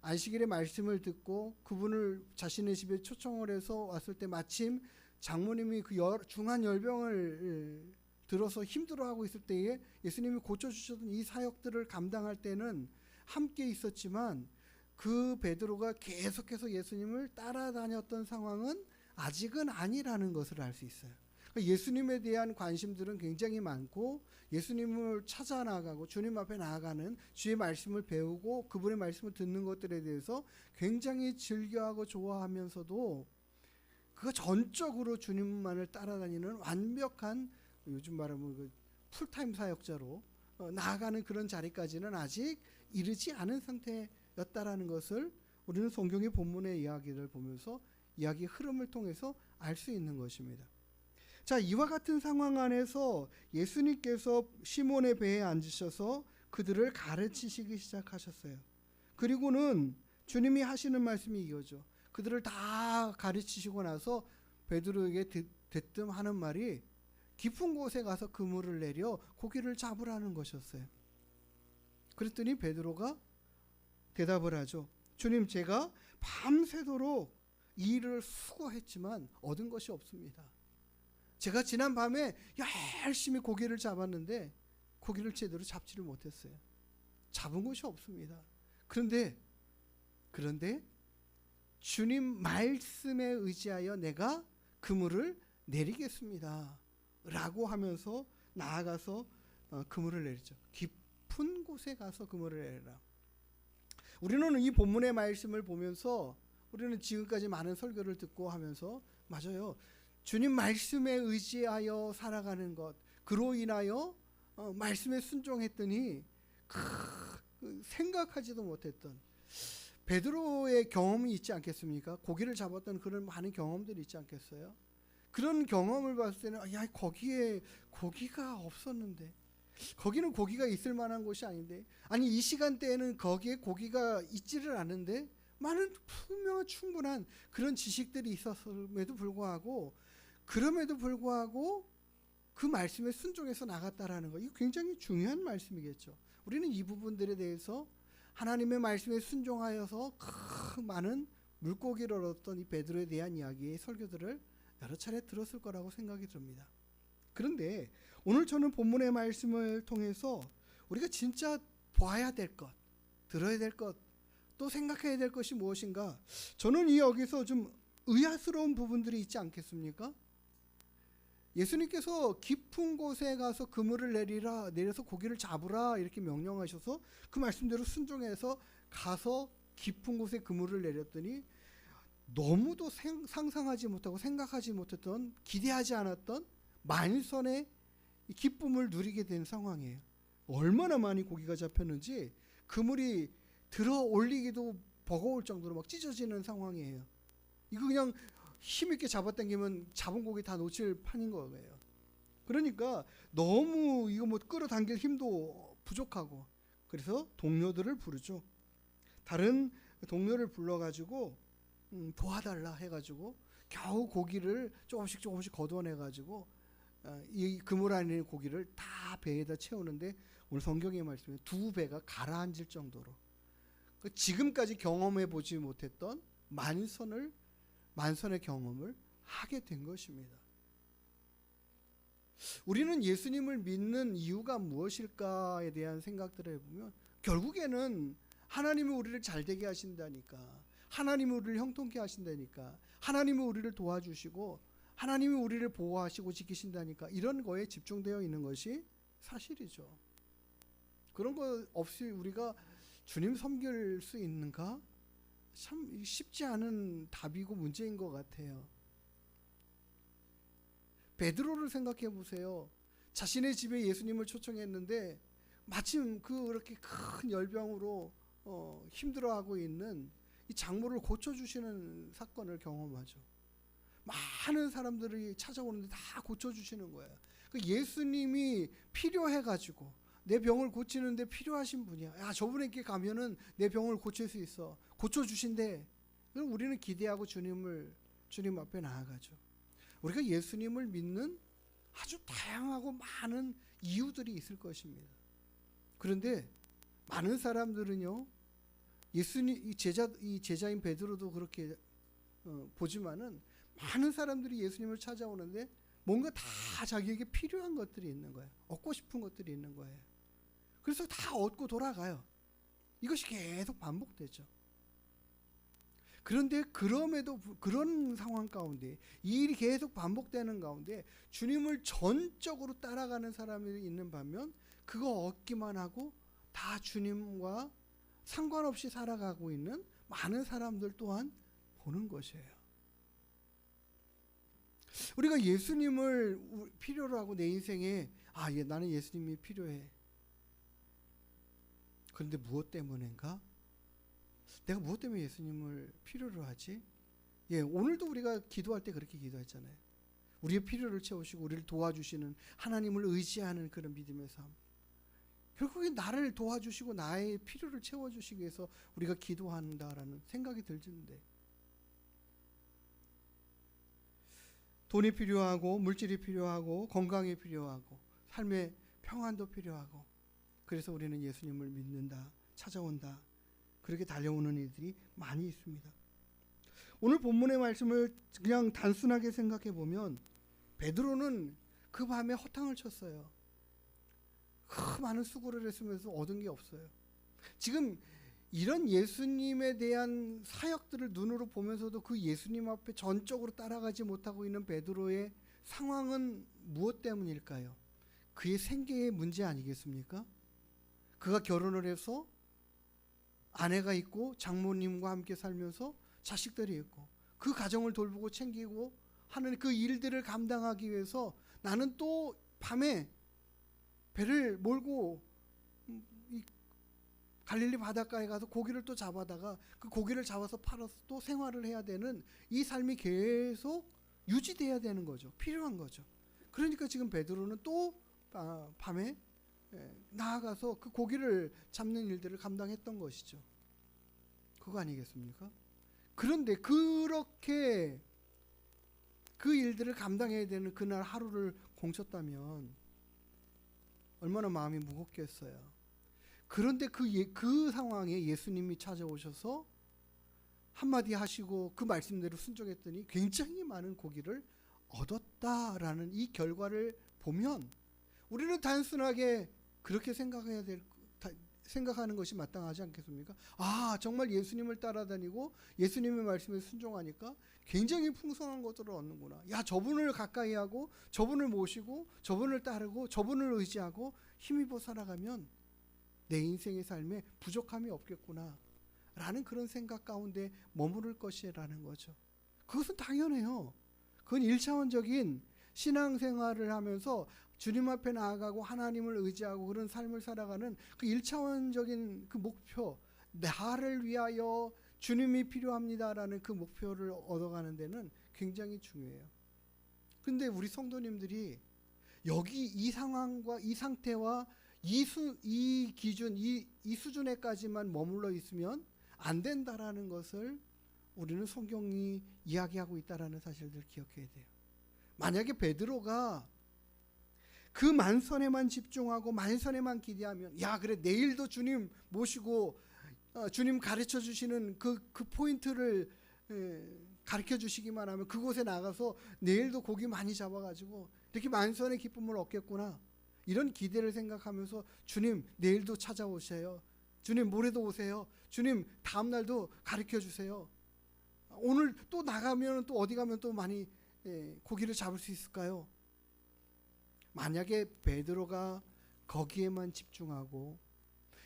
안식일의 말씀을 듣고 그분을 자신의 집에 초청을 해서 왔을 때 마침 장모님이 그 중한 열병을 들어서 힘들어하고 있을 때에 예수님이 고쳐주셨던 이 사역들을 감당할 때는 함께 있었지만 그 베드로가 계속해서 예수님을 따라다녔던 상황은 아직은 아니라는 것을 알 수 있어요. 예수님에 대한 관심들은 굉장히 많고 예수님을 찾아 나가고 주님 앞에 나아가는 주의 말씀을 배우고 그분의 말씀을 듣는 것들에 대해서 굉장히 즐겨하고 좋아하면서도 그거 전적으로 주님만을 따라다니는 완벽한 요즘 말하면 그 풀타임 사역자로 나아가는 그런 자리까지는 아직 이르지 않은 상태였다라는 것을 우리는 성경의 본문의 이야기를 보면서 이야기 흐름을 통해서 알 수 있는 것입니다. 자, 이와 같은 상황 안에서 예수님께서 시몬의 배에 앉으셔서 그들을 가르치시기 시작하셨어요. 그리고는 주님이 하시는 말씀이 이거죠. 그들을 다 가르치시고 나서 베드로에게 대뜸 하는 말이 깊은 곳에 가서 그물을 내려 고기를 잡으라는 것이었어요. 그랬더니 베드로가 대답을 하죠. 주님, 제가 밤새도록 이 일을 수고했지만 얻은 것이 없습니다. 제가 지난 밤에 열심히 고기를 잡았는데 고기를 제대로 잡지를 못했어요. 잡은 것이 없습니다. 그런데 주님 말씀에 의지하여 내가 그물을 내리겠습니다 라고 하면서 나아가서 그물을 내리죠. 깊은 곳에 가서 그물을 내리라. 우리는 이 본문의 말씀을 보면서 우리는 지금까지 많은 설교를 듣고 하면서 맞아요. 주님 말씀에 의지하여 살아가는 것, 그로 인하여 말씀에 순종했더니 생각하지도 못했던 베드로의 경험이 있지 않겠습니까? 고기를 잡았던 그런 많은 경험들이 있지 않겠어요? 그런 경험을 봤을 때는 야, 거기에 고기가 없었는데, 거기는 고기가 있을 만한 곳이 아닌데, 아니 이 시간대에는 거기에 고기가 있지를 않은데 많은 분명한 충분한 그런 지식들이 있었음에도 불구하고 그 말씀에 순종해서 나갔다라는 거, 이거 굉장히 중요한 말씀이겠죠. 우리는 이 부분들에 대해서 하나님의 말씀에 순종하여서 많은 물고기를 얻었던 이 베드로에 대한 이야기의 설교들을 여러 차례 들었을 거라고 생각이 듭니다. 그런데 오늘 저는 본문의 말씀을 통해서 우리가 진짜 보아야 될 것, 들어야 될 것, 또 생각해야 될 것이 무엇인가, 저는 이 여기서 좀 의아스러운 부분들이 있지 않겠습니까? 예수님께서 깊은 곳에 가서 그물을 내려서 고기를 잡으라 이렇게 명령하셔서 그 말씀대로 순종해서 가서 깊은 곳에 그물을 내렸더니 너무도 상상하지 못하고 생각하지 못했던, 기대하지 않았던 만선의 기쁨을 누리게 된 상황이에요. 얼마나 많이 고기가 잡혔는지 그물이 들어 올리기도 버거울 정도로 막 찢어지는 상황이에요. 이거 그냥 힘있게 잡아당기면 잡은 고기 다 놓칠 판인 거예요. 그러니까 너무 이거 뭐 끌어당길 힘도 부족하고, 그래서 동료들을 부르죠. 다른 동료를 불러가지고 도와달라 해가지고 겨우 고기를 조금씩 걷어내가지고 이 그물 안에 있는 고기를 다 배에다 채우는데 오늘 성경의 말씀에 두 배가 가라앉을 정도로 지금까지 경험해 보지 못했던 만선의 경험을 하게 된 것입니다. 우리는 예수님을 믿는 이유가 무엇일까에 대한 생각들을 해보면 결국에는 하나님이 우리를 잘되게 하신다니까, 하나님이 우리를 형통케 하신다니까, 하나님이 우리를 도와주시고 하나님이 우리를 보호하시고 지키신다니까, 이런 거에 집중되어 있는 것이 사실이죠. 그런 거 없이 우리가 주님 섬길 수 있는가? 참 쉽지 않은 답이고 문제인 것 같아요. 베드로를 생각해 보세요. 자신의 집에 예수님을 초청했는데 마침 그렇게 큰 열병으로 힘들어하고 있는 이 장모를 고쳐주시는 사건을 경험하죠. 많은 사람들이 찾아오는데 다 고쳐주시는 거예요. 그 예수님이 필요해가지고 내 병을 고치는데 필요하신 분이야. 야, 저분에게 가면은 내 병을 고칠 수 있어. 고쳐주신대. 그럼 우리는 기대하고 주님 앞에 나아가죠. 우리가 예수님을 믿는 아주 다양하고 많은 이유들이 있을 것입니다. 그런데 많은 사람들은요, 예수님 이 제자인 베드로도 그렇게 보지만은 많은 사람들이 예수님을 찾아오는데 뭔가 다 자기에게 필요한 것들이 있는 거예요. 얻고 싶은 것들이 있는 거예요. 그래서 다 얻고 돌아가요. 이것이 계속 반복되죠. 그런데 그럼에도 그런 상황 가운데, 이 일이 계속 반복되는 가운데 주님을 전적으로 따라가는 사람이 있는 반면 그거 얻기만 하고 다 주님과 상관없이 살아가고 있는 많은 사람들 또한 보는 것이에요. 우리가 예수님을 필요로 하고 내 인생에 나는 예수님이 필요해. 그런데 무엇 때문인가? 내가 무엇 때문에 예수님을 필요로 하지? 오늘도 우리가 기도할 때 그렇게 기도했잖아요. 우리의 필요를 채우시고 우리를 도와주시는 하나님을 의지하는 그런 믿음의 삶. 결국에 나를 도와주시고 나의 필요를 채워주시기 위해서 우리가 기도한다라는 생각이 들지는데, 돈이 필요하고 물질이 필요하고 건강이 필요하고 삶의 평안도 필요하고, 그래서 우리는 예수님을 믿는다, 찾아온다, 그렇게 달려오는 이들이 많이 있습니다. 오늘 본문의 말씀을 그냥 단순하게 생각해 보면 베드로는 그 밤에 허탕을 쳤어요. 그 많은 수고를 했으면서 얻은 게 없어요. 지금 이런 예수님에 대한 사역들을 눈으로 보면서도 그 예수님 앞에 전적으로 따라가지 못하고 있는 베드로의 상황은 무엇 때문일까요? 그의 생계의 문제 아니겠습니까? 그가 결혼을 해서 아내가 있고 장모님과 함께 살면서 자식들이 있고 그 가정을 돌보고 챙기고 하는 그 일들을 감당하기 위해서 나는 또 밤에 배를 몰고 이 갈릴리 바닷가에 가서 고기를 또 잡아다가 그 고기를 잡아서 팔아서 또 생활을 해야 되는 이 삶이 계속 유지돼야 되는 거죠. 필요한 거죠. 그러니까 지금 베드로는 또 밤에 나아가서 그 고기를 잡는 일들을 감당했던 것이죠. 그거 아니겠습니까? 그런데 그렇게 그 일들을 감당해야 되는 그날 하루를 공쳤다면 얼마나 마음이 무겁겠어요. 그런데 그 상황에 예수님이 찾아오셔서 한마디 하시고 그 말씀대로 순종했더니 굉장히 많은 고기를 얻었다라는 이 결과를 보면 우리는 단순하게 그렇게 생각하는 것이 마땅하지 않겠습니까? 정말 예수님을 따라다니고 예수님의 말씀에 순종하니까 굉장히 풍성한 것들을 얻는구나. 저분을 가까이 하고 저분을 모시고 저분을 따르고 저분을 의지하고 힘입어 살아가면 내 인생의 삶에 부족함이 없겠구나 라는 그런 생각 가운데 머무를 것이라는 거죠. 그것은 당연해요. 그건 1차원적인 신앙생활을 하면서 주님 앞에 나아가고 하나님을 의지하고 그런 삶을 살아가는 그 1차원적인 그 목표, 나를 위하여 주님이 필요합니다라는 그 목표를 얻어가는 데는 굉장히 중요해요. 근데 우리 성도님들이 여기 이 상황과 이 상태와 이 기준, 이 수준에까지만 머물러 있으면 안 된다라는 것을 우리는 성경이 이야기하고 있다라는 사실들을 기억해야 돼요. 만약에 베드로가 그 만선에만 집중하고 만선에만 기대하면 그래 내일도 주님 모시고 주님 가르쳐 주시는 그 포인트를 가르쳐 주시기만 하면 그곳에 나가서 내일도 고기 많이 잡아가지고 이렇게 만선의 기쁨을 얻겠구나. 이런 기대를 생각하면서 주님 내일도 찾아오세요. 주님 모레도 오세요. 주님 다음 날도 가르쳐 주세요. 오늘 또 나가면 또 어디 가면 또 많이 고기를 잡을 수 있을까요? 만약에 베드로가 거기에만 집중하고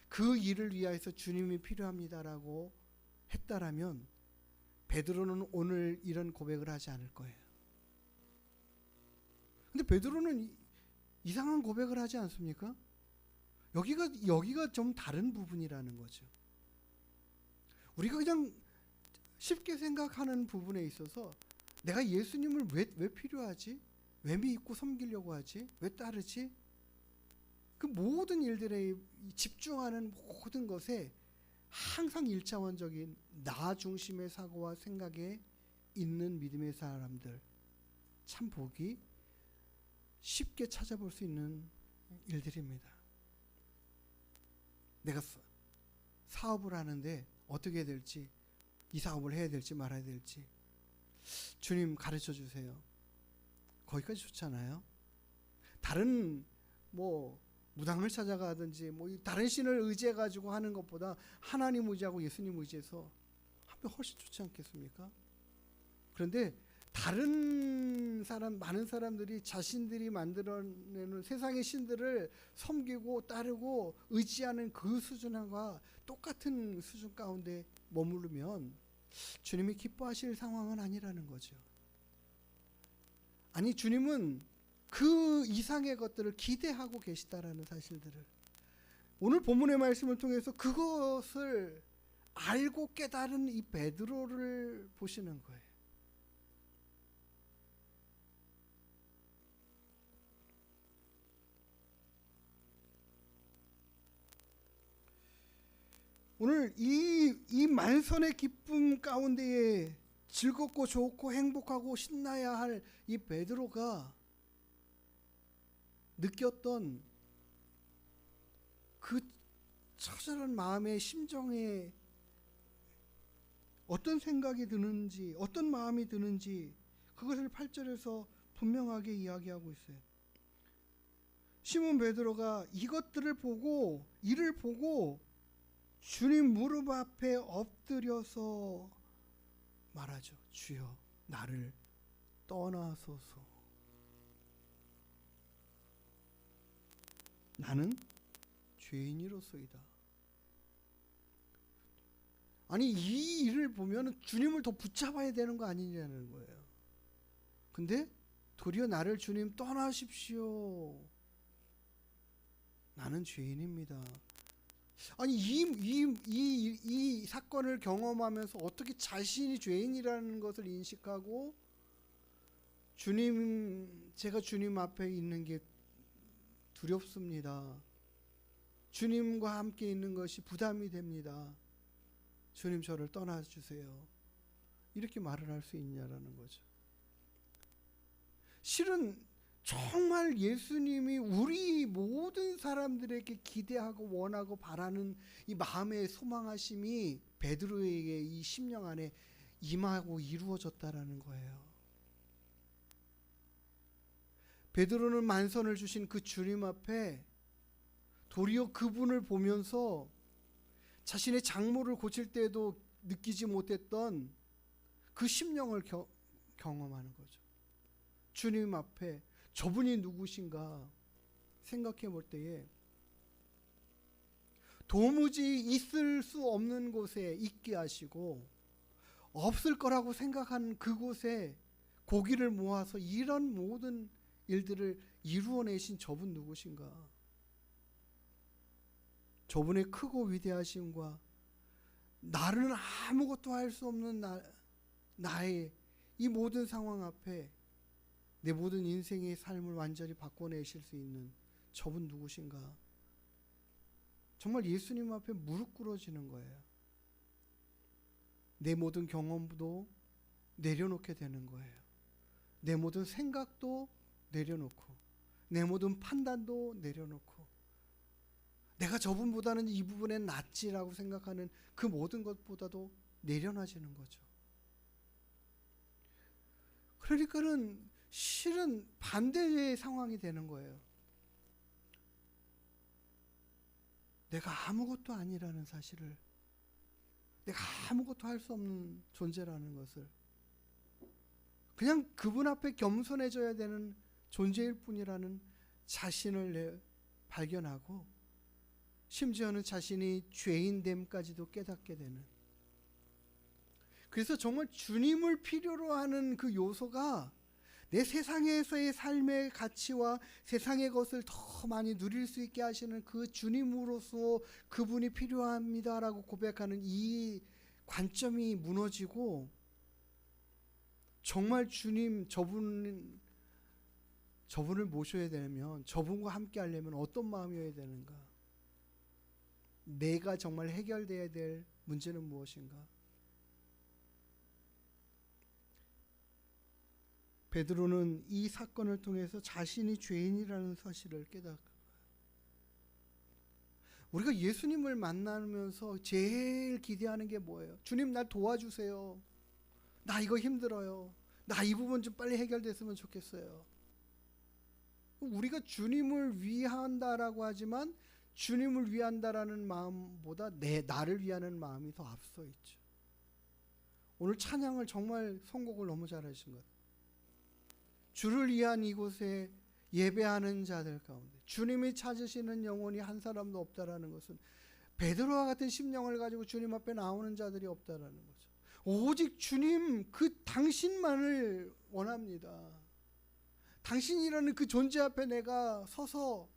그 일을 위하여서 주님이 필요합니다라고 했다라면 베드로는 오늘 이런 고백을 하지 않을 거예요. 근데 베드로는 이상한 고백을 하지 않습니까? 여기가 좀 다른 부분이라는 거죠. 우리가 그냥 쉽게 생각하는 부분에 있어서 내가 예수님을 왜 필요하지? 왜 믿고 섬기려고 하지? 왜 따르지? 그 모든 일들에 집중하는 모든 것에 항상 일차원적인 나 중심의 사고와 생각에 있는 믿음의 사람들, 참 보기 쉽게 찾아볼 수 있는 일들입니다. 내가 사업을 하는데 어떻게 해야 될지, 이 사업을 해야 될지 말아야 될지 주님 가르쳐 주세요. 거기까지 좋잖아요. 다른 무당을 찾아가든지 다른 신을 의지해 가지고 하는 것보다 하나님 의지하고 예수님 의지해서 하면 훨씬 좋지 않겠습니까? 그런데 다른 사람, 많은 사람들이 자신들이 만들어내는 세상의 신들을 섬기고 따르고 의지하는 그 수준과 똑같은 수준 가운데 머무르면 주님이 기뻐하실 상황은 아니라는 거죠. 아니, 주님은 그 이상의 것들을 기대하고 계시다라는 사실들을 오늘 본문의 말씀을 통해서 그것을 알고 깨달은 이 베드로를 보시는 거예요. 오늘 이 만선의 기쁨 가운데에 즐겁고 좋고 행복하고 신나야 할 이 베드로가 느꼈던 그 처절한 마음의 심정에 어떤 생각이 드는지, 어떤 마음이 드는지 그것을 8절에서 분명하게 이야기하고 있어요. 시몬 베드로가 이것들을 보고, 이를 보고 주님 무릎 앞에 엎드려서 말하죠. 주여, 나를 떠나소서. 나는 죄인이로소이다. 아니, 이 일을 보면 주님을 더 붙잡아야 되는 거 아니냐는 거예요. 근데 도리어 나를 주님 떠나십시오. 나는 죄인입니다. 아니, 이 사건을 경험하면서 어떻게 자신이 죄인이라는 것을 인식하고 제가 주님 앞에 있는 게 두렵습니다. 주님과 함께 있는 것이 부담이 됩니다. 주님, 저를 떠나주세요. 이렇게 말을 할 수 있냐라는 거죠. 실은 정말 예수님이 우리 모든 사람들에게 기대하고 원하고 바라는 이 마음의 소망하심이 베드로에게 이 심령 안에 임하고 이루어졌다라는 거예요. 베드로는 만선을 주신 그 주님 앞에 도리어 그분을 보면서 자신의 장모를 고칠 때에도 느끼지 못했던 그 심령을 경험하는 거죠. 주님 앞에 저분이 누구신가 생각해 볼 때에 도무지 있을 수 없는 곳에 있게 하시고 없을 거라고 생각한 그곳에 고기를 모아서 이런 모든 일들을 이루어내신 저분 누구신가? 저분의 크고 위대하심과 나는 아무것도 할 수 없는 나의 이 모든 상황 앞에 내 모든 인생의 삶을 완전히 바꿔내실 수 있는 저분 누구신가? 정말 예수님 앞에 무릎 꿇어지는 거예요. 내 모든 경험도 내려놓게 되는 거예요. 내 모든 생각도 내려놓고 내 모든 판단도 내려놓고 내가 저분보다는 이 부분엔 낫지라고 생각하는 그 모든 것보다도 내려놔지는 거죠. 그러니까는 실은 반대의 상황이 되는 거예요. 내가 아무것도 아니라는 사실을, 내가 아무것도 할 수 없는 존재라는 것을, 그냥 그분 앞에 겸손해져야 되는 존재일 뿐이라는 자신을 발견하고, 심지어는 자신이 죄인됨까지도 깨닫게 되는, 그래서 정말 주님을 필요로 하는 그 요소가 내 세상에서의 삶의 가치와 세상의 것을 더 많이 누릴 수 있게 하시는 그 주님으로서 그분이 필요합니다라고 고백하는 이 관점이 무너지고, 정말 주님 저분을 모셔야 되면, 저분과 함께 하려면 어떤 마음이어야 되는가? 내가 정말 해결돼야 될 문제는 무엇인가? 베드로는 이 사건을 통해서 자신이 죄인이라는 사실을 깨닫고, 우리가 예수님을 만나면서 제일 기대하는 게 뭐예요? 주님, 날 도와주세요. 나 이거 힘들어요. 나 이 부분 좀 빨리 해결됐으면 좋겠어요. 우리가 주님을 위한다라고 하지만 주님을 위한다라는 마음보다 나를 위하는 마음이 더 앞서 있죠. 오늘 찬양을 정말 선곡을 너무 잘하신 것 같아요. 주를 위한 이곳에 예배하는 자들 가운데 주님이 찾으시는 영혼이 한 사람도 없다라는 것은, 베드로와 같은 심령을 가지고 주님 앞에 나오는 자들이 없다라는 거죠. 오직 주님, 그 당신만을 원합니다. 당신이라는 그 존재 앞에 내가 서서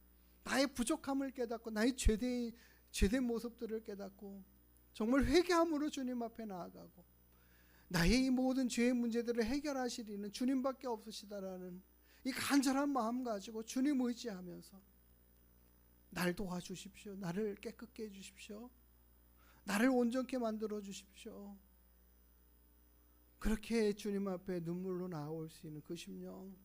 나의 부족함을 깨닫고, 나의 죄된 모습들을 깨닫고, 정말 회개함으로 주님 앞에 나아가고, 나의 이 모든 죄의 문제들을 해결하시리는 주님밖에 없으시다라는 이 간절한 마음 가지고 주님 의지하면서, 날 도와주십시오. 나를 깨끗게 해주십시오. 나를 온전케 만들어 주십시오. 그렇게 주님 앞에 눈물로 나올 수 있는 그 심령,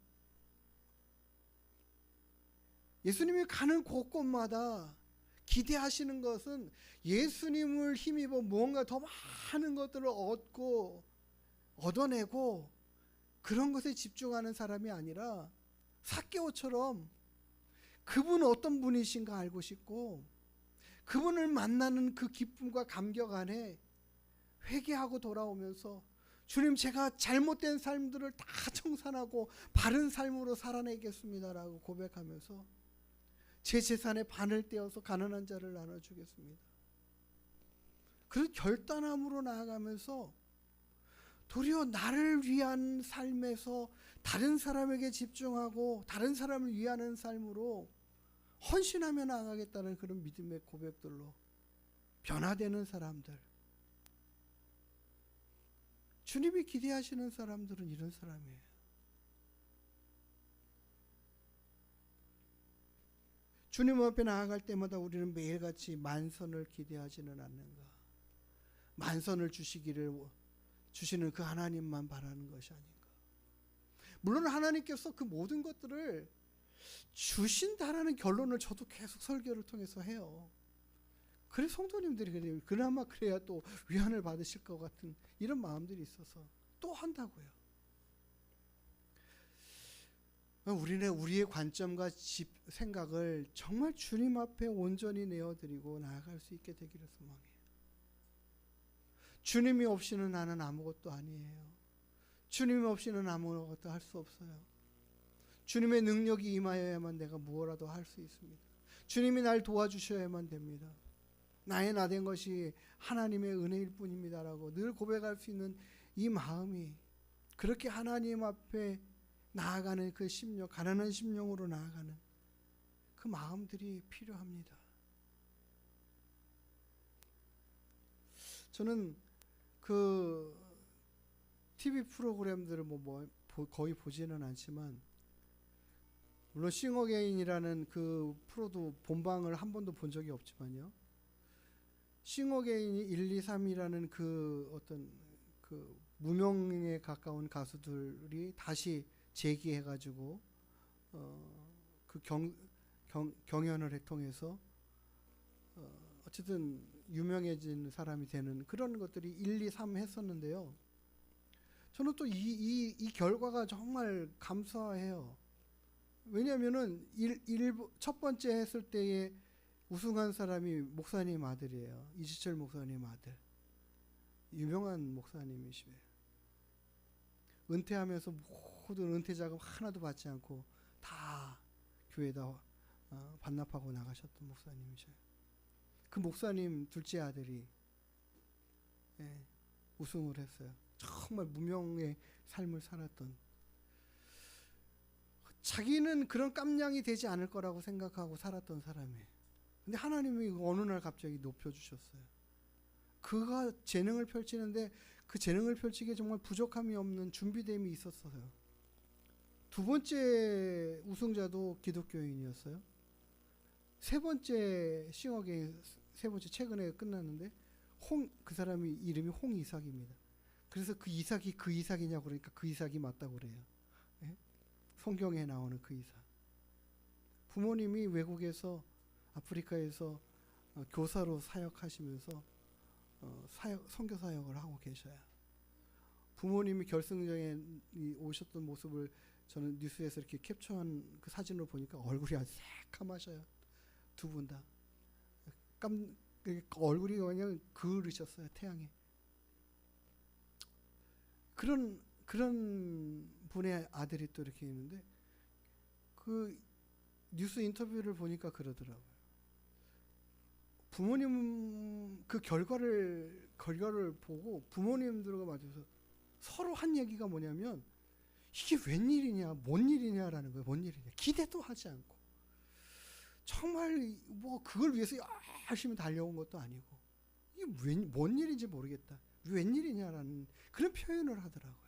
예수님이 가는 곳곳마다 기대하시는 것은 예수님을 힘입어 무언가 더 많은 것들을 얻어내고 그런 것에 집중하는 사람이 아니라, 삭개오처럼 그분 어떤 분이신가 알고 싶고, 그분을 만나는 그 기쁨과 감격 안에 회개하고 돌아오면서, 주님, 제가 잘못된 삶들을 다 청산하고 바른 삶으로 살아내겠습니다라고 고백하면서 제 재산의 반을 떼어서 가난한 자를 나눠주겠습니다. 그런 결단함으로 나아가면서 도리어 나를 위한 삶에서 다른 사람에게 집중하고 다른 사람을 위하는 삶으로 헌신하며 나아가겠다는 그런 믿음의 고백들로 변화되는 사람들, 주님이 기대하시는 사람들은 이런 사람이에요. 주님 앞에 나아갈 때마다 우리는 매일같이 만선을 기대하지는 않는가? 만선을 주시는 그 하나님만 바라는 것이 아닌가? 물론 하나님께서 그 모든 것들을 주신다라는 결론을 저도 계속 설교를 통해서 해요. 그래 성도님들이 그래요. 그나마 그래야 또 위안을 받으실 것 같은 이런 마음들이 있어서 또 한다고요. 우리의 관점과 생각을 정말 주님 앞에 온전히 내어드리고 나아갈 수 있게 되기를 소망해요. 주님이 없이는 나는 아무것도 아니에요. 주님이 없이는 아무것도 할 수 없어요. 주님의 능력이 임하여야만 내가 무엇라도 할 수 있습니다. 주님이 날 도와주셔야만 됩니다. 나의 나된 것이 하나님의 은혜일 뿐입니다라고 늘 고백할 수 있는 이 마음이, 그렇게 하나님 앞에 나아가는 그 심령, 가난한 심령으로 나아가는 그 마음들이 필요합니다. 저는 그 TV 프로그램들을 거의 보지는 않지만, 물론 싱어게인이라는 그 프로도 본방을 한 번도 본 적이 없지만요, 싱어게인이 1, 2, 3이라는 그 어떤 그 무명에 가까운 가수들이 다시 재기해가지고 그 경연을 통해서 어쨌든 유명해진 사람이 되는 그런 것들이 1, 2, 3 했었는데요. 저는 또 이 결과가 정말 감사해요. 왜냐하면은 첫 번째 했을 때에 우승한 사람이 목사님 아들이에요. 이지철 목사님 아들. 유명한 목사님이시에요. 은퇴하면서 모든 은퇴 자금 하나도 받지 않고 다 교회에다 반납하고 나가셨던 목사님이셔요. 그 목사님 둘째 아들이 우승을 했어요. 정말 무명의 삶을 살았던, 자기는 그런 깜냥이 되지 않을 거라고 생각하고 살았던 사람이에요. 근데 하나님이 어느 날 갑자기 높여주셨어요. 그가 재능을 펼치는데 그 재능을 펼치기에 정말 부족함이 없는 준비됨이 있었어요. 두 번째 우승자도 기독교인이었어요. 세 번째 싱어게인, 세 번째 최근에 끝났는데 그 사람이 이름이 홍이삭입니다. 그래서 그 이삭이냐고 그러니까 그 이삭이 맞다고 그래요. 예? 성경에 나오는 그 이삭. 부모님이 외국에서 아프리카에서 교사로 사역하시면서 선교 사역을 하고 계셔요. 부모님이 결승전에 오셨던 모습을 저는 뉴스에서 이렇게 캡처한 그 사진을 보니까 얼굴이 아주 새까마셔요. 두 분 다. 얼굴이 그냥 그으셨어요, 태양에. 그런 분의 아들이 또 이렇게 있는데, 그 뉴스 인터뷰를 보니까 그러더라고요. 부모님 그 결과를 보고 부모님들과 맞아서 서로 한 얘기가 뭐냐면, 이게 웬일이냐, 뭔 일이냐라는 거예요. 뭔 일이냐. 기대도 하지 않고 정말 뭐 그걸 위해서 열심히 달려온 것도 아니고, 이게 뭔 일인지 모르겠다, 웬일이냐라는 그런 표현을 하더라고요.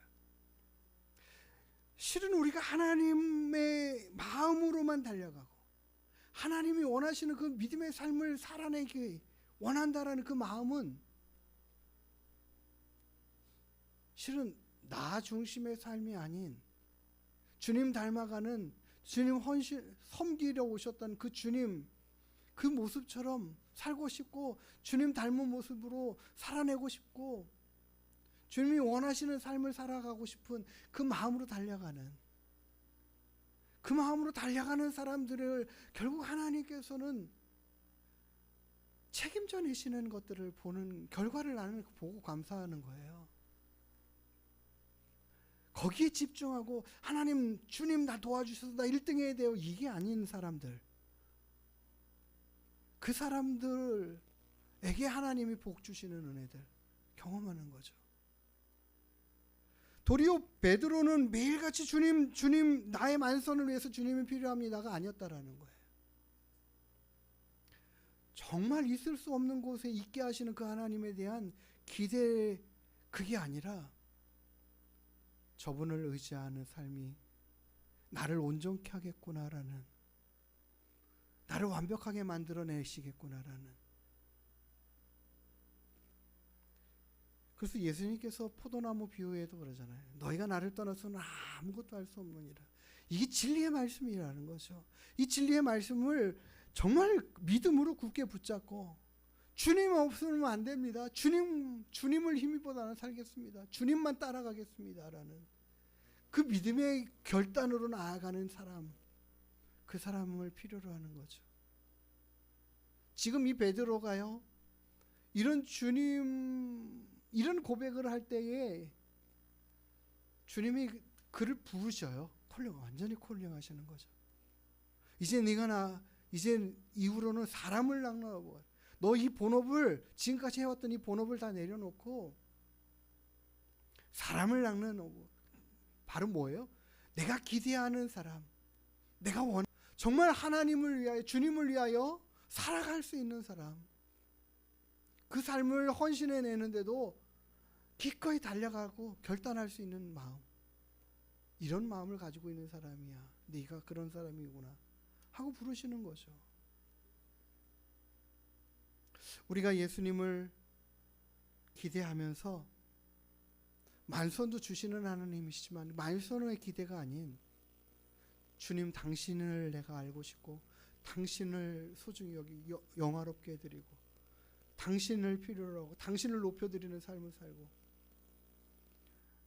실은 우리가 하나님의 마음으로만 달려가고 하나님이 원하시는 그 믿음의 삶을 살아내기 원한다라는 그 마음은 실은 나 중심의 삶이 아닌 주님 닮아가는, 주님 섬기려 오셨던 그 주님, 그 모습처럼 살고 싶고 주님 닮은 모습으로 살아내고 싶고 주님이 원하시는 삶을 살아가고 싶은 그 마음으로 달려가는, 그 마음으로 달려가는 사람들을 결국 하나님께서는 책임져 내시는 것들을 보는, 결과를 나는 보고 감사하는 거예요. 거기에 집중하고 하나님, 주님 나 도와주셔서 나 1등 해야 돼요, 이게 아닌 사람들, 그 사람들에게 하나님이 복 주시는 은혜들 경험하는 거죠. 도리어 베드로는 매일같이 주님 나의 만선을 위해서 주님이 필요합니다가 아니었다라는 거예요. 정말 있을 수 없는 곳에 있게 하시는 그 하나님에 대한 기대, 그게 아니라 저분을 의지하는 삶이 나를 온전케 하겠구나라는, 나를 완벽하게 만들어내시겠구나라는. 그래서 예수님께서 포도나무 비유에도 그러잖아요. 너희가 나를 떠나서는 아무것도 할 수 없느니라. 이게 진리의 말씀이라는 거죠. 이 진리의 말씀을 정말 믿음으로 굳게 붙잡고, 주님 없으면 안 됩니다, 주님을 힘입어 나는 살겠습니다, 주님만 따라가겠습니다라는 그 믿음의 결단으로 나아가는 사람, 그 사람을 필요로 하는 거죠. 지금 이 베드로가요, 이런 고백을 할 때에 주님이 그를 부르셔요. 완전히 콜링하시는 거죠. 이제 이후로는 사람을 낚아보아. 너 이 본업을, 지금까지 해왔던 이 본업을 다 내려놓고 사람을 낚는, 바로 뭐예요? 내가 기대하는 사람, 내가 정말 하나님을 위하여, 주님을 위하여 살아갈 수 있는 사람, 그 삶을 헌신해 내는데도 기꺼이 달려가고 결단할 수 있는 마음, 이런 마음을 가지고 있는 사람이야, 네가 그런 사람이구나 하고 부르시는 거죠. 우리가 예수님을 기대하면서 만선도 주시는 하나님이시지만 만선의 기대가 아닌, 주님 당신을 내가 알고 싶고 당신을 소중히 여기 영화롭게 해드리고 당신을 필요로 하고 당신을 높여드리는 삶을 살고,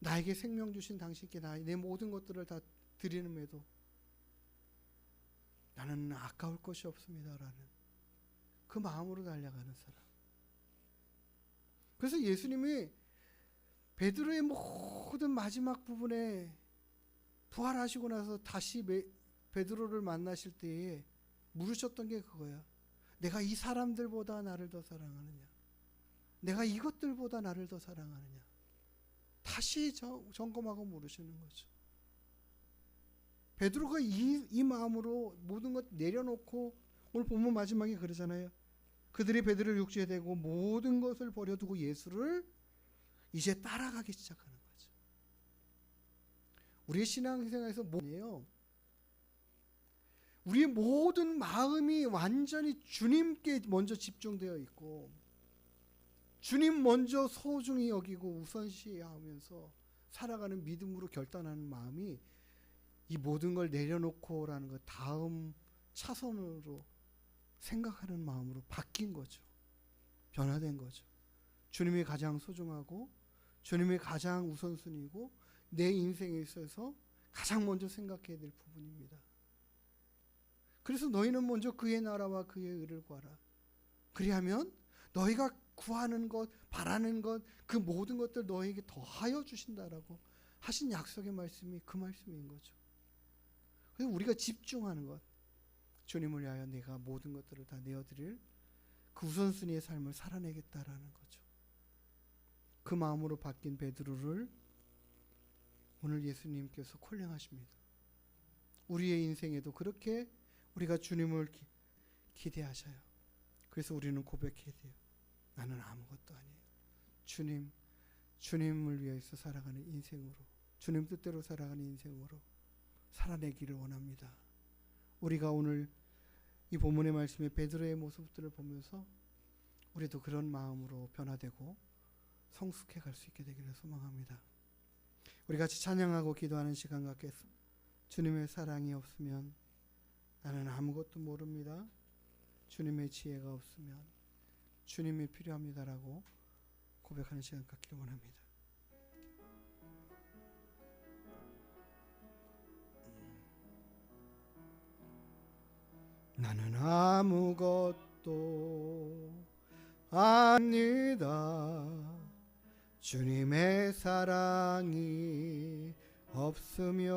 나에게 생명 주신 당신께 내 모든 것들을 다 드리는에도 나는 아까울 것이 없습니다라는 그 마음으로 달려가는 사람. 그래서 예수님이 베드로의 모든 마지막 부분에 부활하시고 나서 다시 베드로를 만나실 때에 물으셨던 게 그거야. 내가 이 사람들보다 나를 더 사랑하느냐? 내가 이것들보다 나를 더 사랑하느냐? 다시 점검하고 물으시는 거죠. 베드로가 이 마음으로 모든 것 내려놓고, 오늘 본문 마지막에 그러잖아요. 그들이 베드로를 육지에 대고 모든 것을 버려두고 예수를 이제 따라가기 시작하는 거죠. 우리의 신앙생활에서 뭐예요? 우리의 모든 마음이 완전히 주님께 먼저 집중되어 있고, 주님 먼저 소중히 여기고 우선시하면서 살아가는 믿음으로 결단하는 마음이 이 모든 걸 내려놓고라는 것, 다음 차선으로 생각하는 마음으로 바뀐 거죠. 변화된 거죠. 주님이 가장 소중하고 주님이 가장 우선순위고 내 인생에 있어서 가장 먼저 생각해야 될 부분입니다. 그래서 너희는 먼저 그의 나라와 그의 의를 구하라. 그리하면 너희가 구하는 것, 바라는 것, 그 모든 것들 너희에게 더하여 주신다라고 하신 약속의 말씀이 그 말씀인 거죠. 그래서 우리가 집중하는 것, 주님을 위하여 내가 모든 것들을 다 내어드릴 그 우선순위의 삶을 살아내겠다라는 거죠. 그 마음으로 바뀐 베드로를 오늘 예수님께서 콜링하십니다. 우리의 인생에도 그렇게 우리가 주님을 기대하셔요. 그래서 우리는 고백해야 돼요. 나는 아무것도 아니에요. 주님을 위해서 살아가는 인생으로, 주님 뜻대로 살아가는 인생으로 살아내기를 원합니다. 우리가 오늘 이 본문의 말씀에 베드로의 모습들을 보면서 우리도 그런 마음으로 변화되고 성숙해 갈 수 있게 되기를 소망합니다. 우리 같이 찬양하고 기도하는 시간 갖겠습니다. 주님의 사랑이 없으면 나는 아무것도 모릅니다. 주님의 지혜가 없으면 주님이 필요합니다라고 고백하는 시간 갖기를 원합니다. 나는 아무것도 아니다. 주님의 사랑이 없으면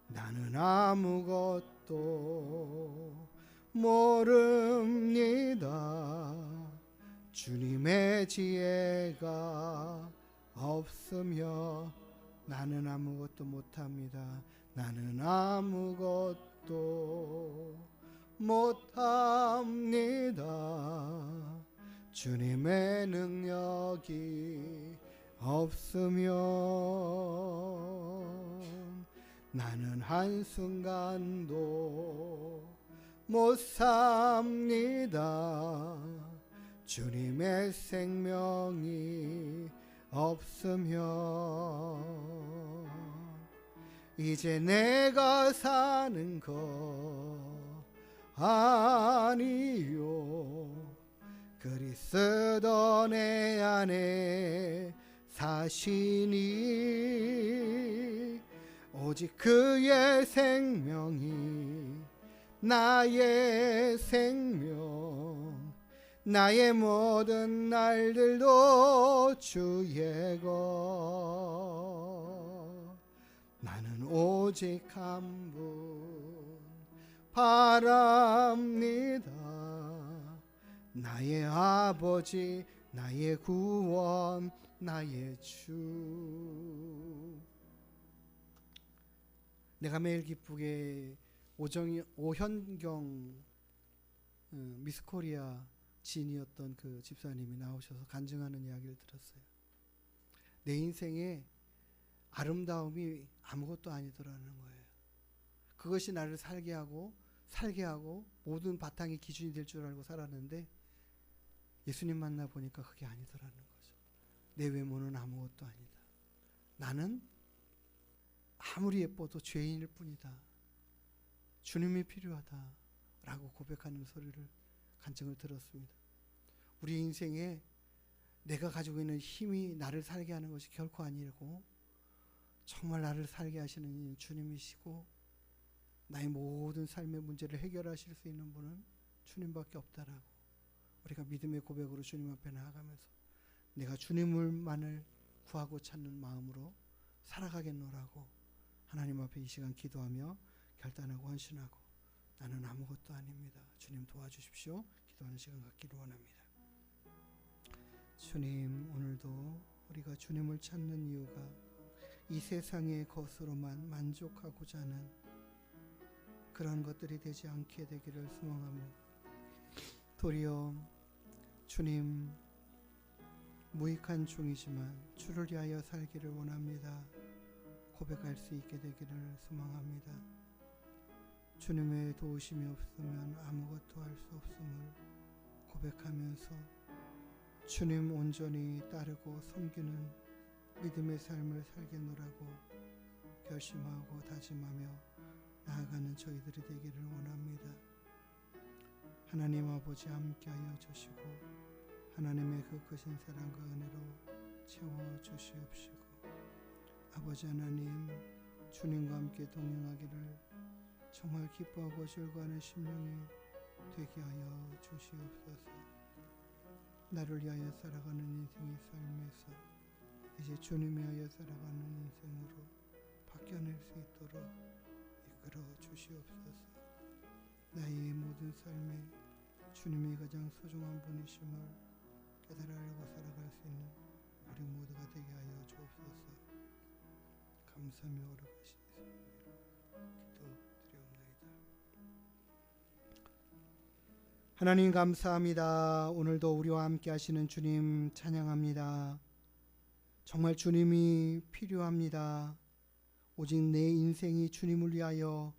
나는 아무것도 모릅니다. 주님의 지혜가 없으며 나는 아무것도 못합니다. 나는 아무것도 못합니다. 주님의 능력이 없으면 나는 한순간도 못 삽니다. 주님의 생명이 없으면 이제 내가 사는 거 아니요. 그리스도 내 안에 사시니 오직 그의 생명이 나의 생명, 나의 모든 날들도 주의 것. 나는 오직 한 분 바랍니다. 나의 아버지, 나의 구원, 나의 주. 내가 매일 기쁘게 오현경 미스코리아 지인이었던 그 집사님이 나오셔서 간증하는 이야기를 들었어요. 내 인생에 아름다움이 아무것도 아니더라는 거예요. 그것이 나를 살게 하고 모든 바탕이 기준이 될 줄 알고 살았는데 예수님 만나 보니까 그게 아니더라는 거죠. 내 외모는 아무것도 아니다. 나는 아무리 예뻐도 죄인일 뿐이다. 주님이 필요하다 라고 고백하는 소리를 간증을 들었습니다. 우리 인생에 내가 가지고 있는 힘이 나를 살게 하는 것이 결코 아니고 정말 나를 살게 하시는 주님이시고 나의 모든 삶의 문제를 해결하실 수 있는 분은 주님밖에 없다라고 우리가 믿음의 고백으로 주님 앞에 나아가면서 내가 주님을만을 구하고 찾는 마음으로 살아가겠노라고 하나님 앞에 이 시간 기도하며 결단하고 헌신하고 나는 아무것도 아닙니다. 주님 도와주십시오. 기도하는 시간 갖기를 원합니다. 주님, 오늘도 우리가 주님을 찾는 이유가 이 세상의 것으로만 만족하고자 하는 그런 것들이 되지 않게 되기를 소망하며 도리어 주님 무익한 종이지만 주를 위하여 살기를 원합니다. 고백할 수 있게 되기를 소망합니다. 주님의 도우심이 없으면 아무것도 할 수 없음을 고백하면서 주님 온전히 따르고 섬기는 믿음의 삶을 살겠노라고 결심하고 다짐하며 나아가는 저희들이 되기를 원합니다. 하나님 아버지 함께하여 주시고 하나님의 그 크신 사랑과 은혜로 채워주시옵시고 아버지 하나님 주님과 함께 동행하기를 정말 기뻐하고 즐거워하는 심령이 되게 하여 주시옵소서. 나를 위하여 살아가는 인생의 삶에서 이제 주님을 위하여 살아가는 인생으로 바뀌어낼 수 있도록 이끌어 주시옵소서. 나의 모든 삶에 주님이 가장 소중한 분이심을 깨달아 알고 살아갈 수 있는 우리 모두가 되게 하여 주옵소서. 감사하며 어려가신 예수님 기도드리옵나이다. 하나님 감사합니다. 오늘도 우리와 함께 하시는 주님 찬양합니다. 정말 주님이 필요합니다. 오직 내 인생이 주님을 위하여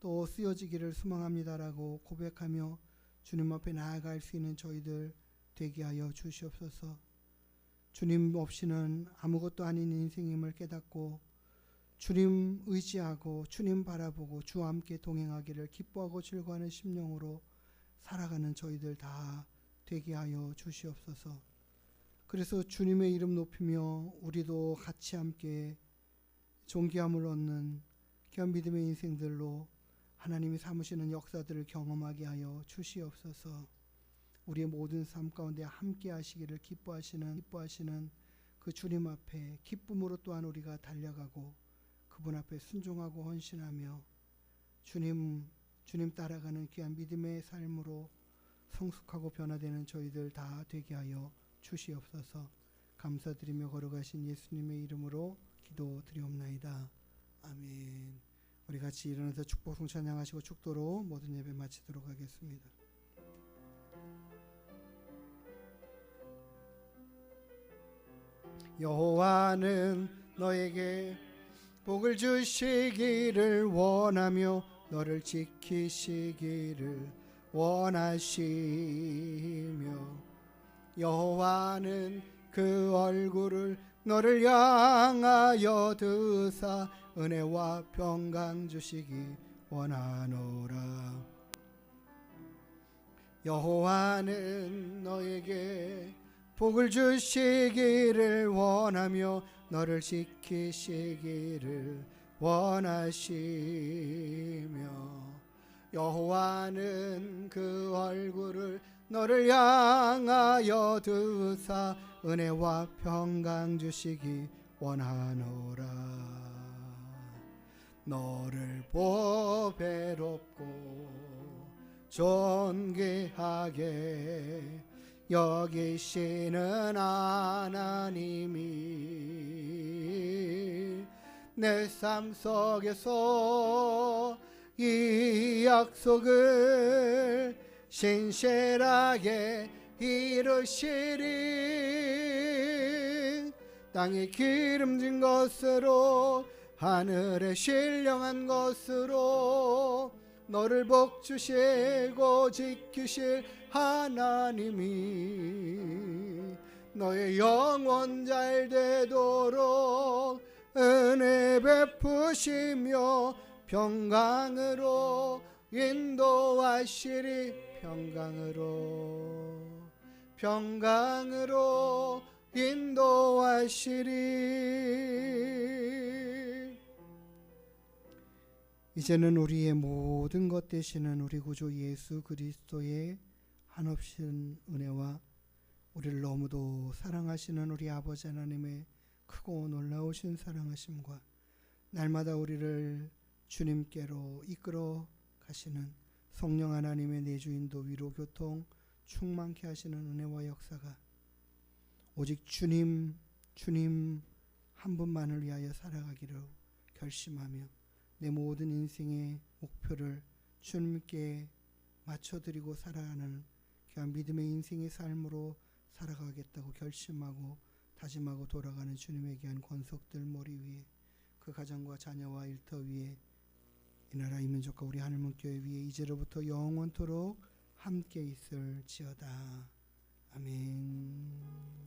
또 쓰여지기를 소망합니다라고 고백하며 주님 앞에 나아갈 수 있는 저희들 되게 하여 주시옵소서. 주님 없이는 아무것도 아닌 인생임을 깨닫고 주님 의지하고 주님 바라보고 주와 함께 동행하기를 기뻐하고 즐거워하는 심령으로 살아가는 저희들 다 되게 하여 주시옵소서. 그래서 주님의 이름 높이며 우리도 같이 함께 존귀함을 얻는 귀한 믿음의 인생들로 하나님이 삼으시는 역사들을 경험하게 하여 주시옵소서. 우리의 모든 삶 가운데 함께 하시기를 기뻐하시는 그 주님 앞에 기쁨으로 또한 우리가 달려가고 그분 앞에 순종하고 헌신하며 주님 따라가는 귀한 믿음의 삶으로 성숙하고 변화되는 저희들 다 되게 하여 주시옵소서. 감사드리며 걸어가신 예수님의 이름으로 기도드리옵나이다. 아멘. 우리 같이 일어나서 축복송 찬양하시고 축도로 모든 예배 마치도록 하겠습니다. 여호와는 너에게 복을 주시기를 원하며 너를 지키시기를 원하시며 여호와는 그 얼굴을 너를 향하여 드사 은혜와 평강 주시기 원하노라. 여호와는 너에게 복을 주시기를 원하며 너를 지키시기를 원하시며 여호와는 그 얼굴을 너를 향하여 드사 은혜와 평강 주시기 원하노라. 너를 보배롭고 존귀하게 여기시는 하나님이 내 삶 속에서 이 약속을 신실하게 이루시리. 땅에 기름진 것으로 하늘에 신령한 것으로 너를 복주시고 지키실 하나님이 너의 영혼 잘 되도록 은혜 베푸시며 평강으로 인도하시리. 평강으로 인도하시리. 이제는 우리의 모든 것 되시는 우리 구주 예수 그리스도의 한없인 은혜와 우리를 너무도 사랑하시는 우리 아버지 하나님의 크고 놀라우신 사랑하심과 날마다 우리를 주님께로 이끌어 가시는 성령 하나님의 내주인도 위로 교통 충만케 하시는 은혜와 역사가 오직 주님 한 분만을 위하여 살아가기로 결심하며 내 모든 인생의 목표를 주님께 맞춰드리고 살아가는 귀한 믿음의 인생의 삶으로 살아가겠다고 결심하고 다짐하고 돌아가는 주님의 귀한 권속들 머리 위에 그 가정과 자녀와 일터 위에 이 나라 이 민족과 우리 하늘문 교회 위에 이제로부터 영원토록 함께 있을지어다. 아멘.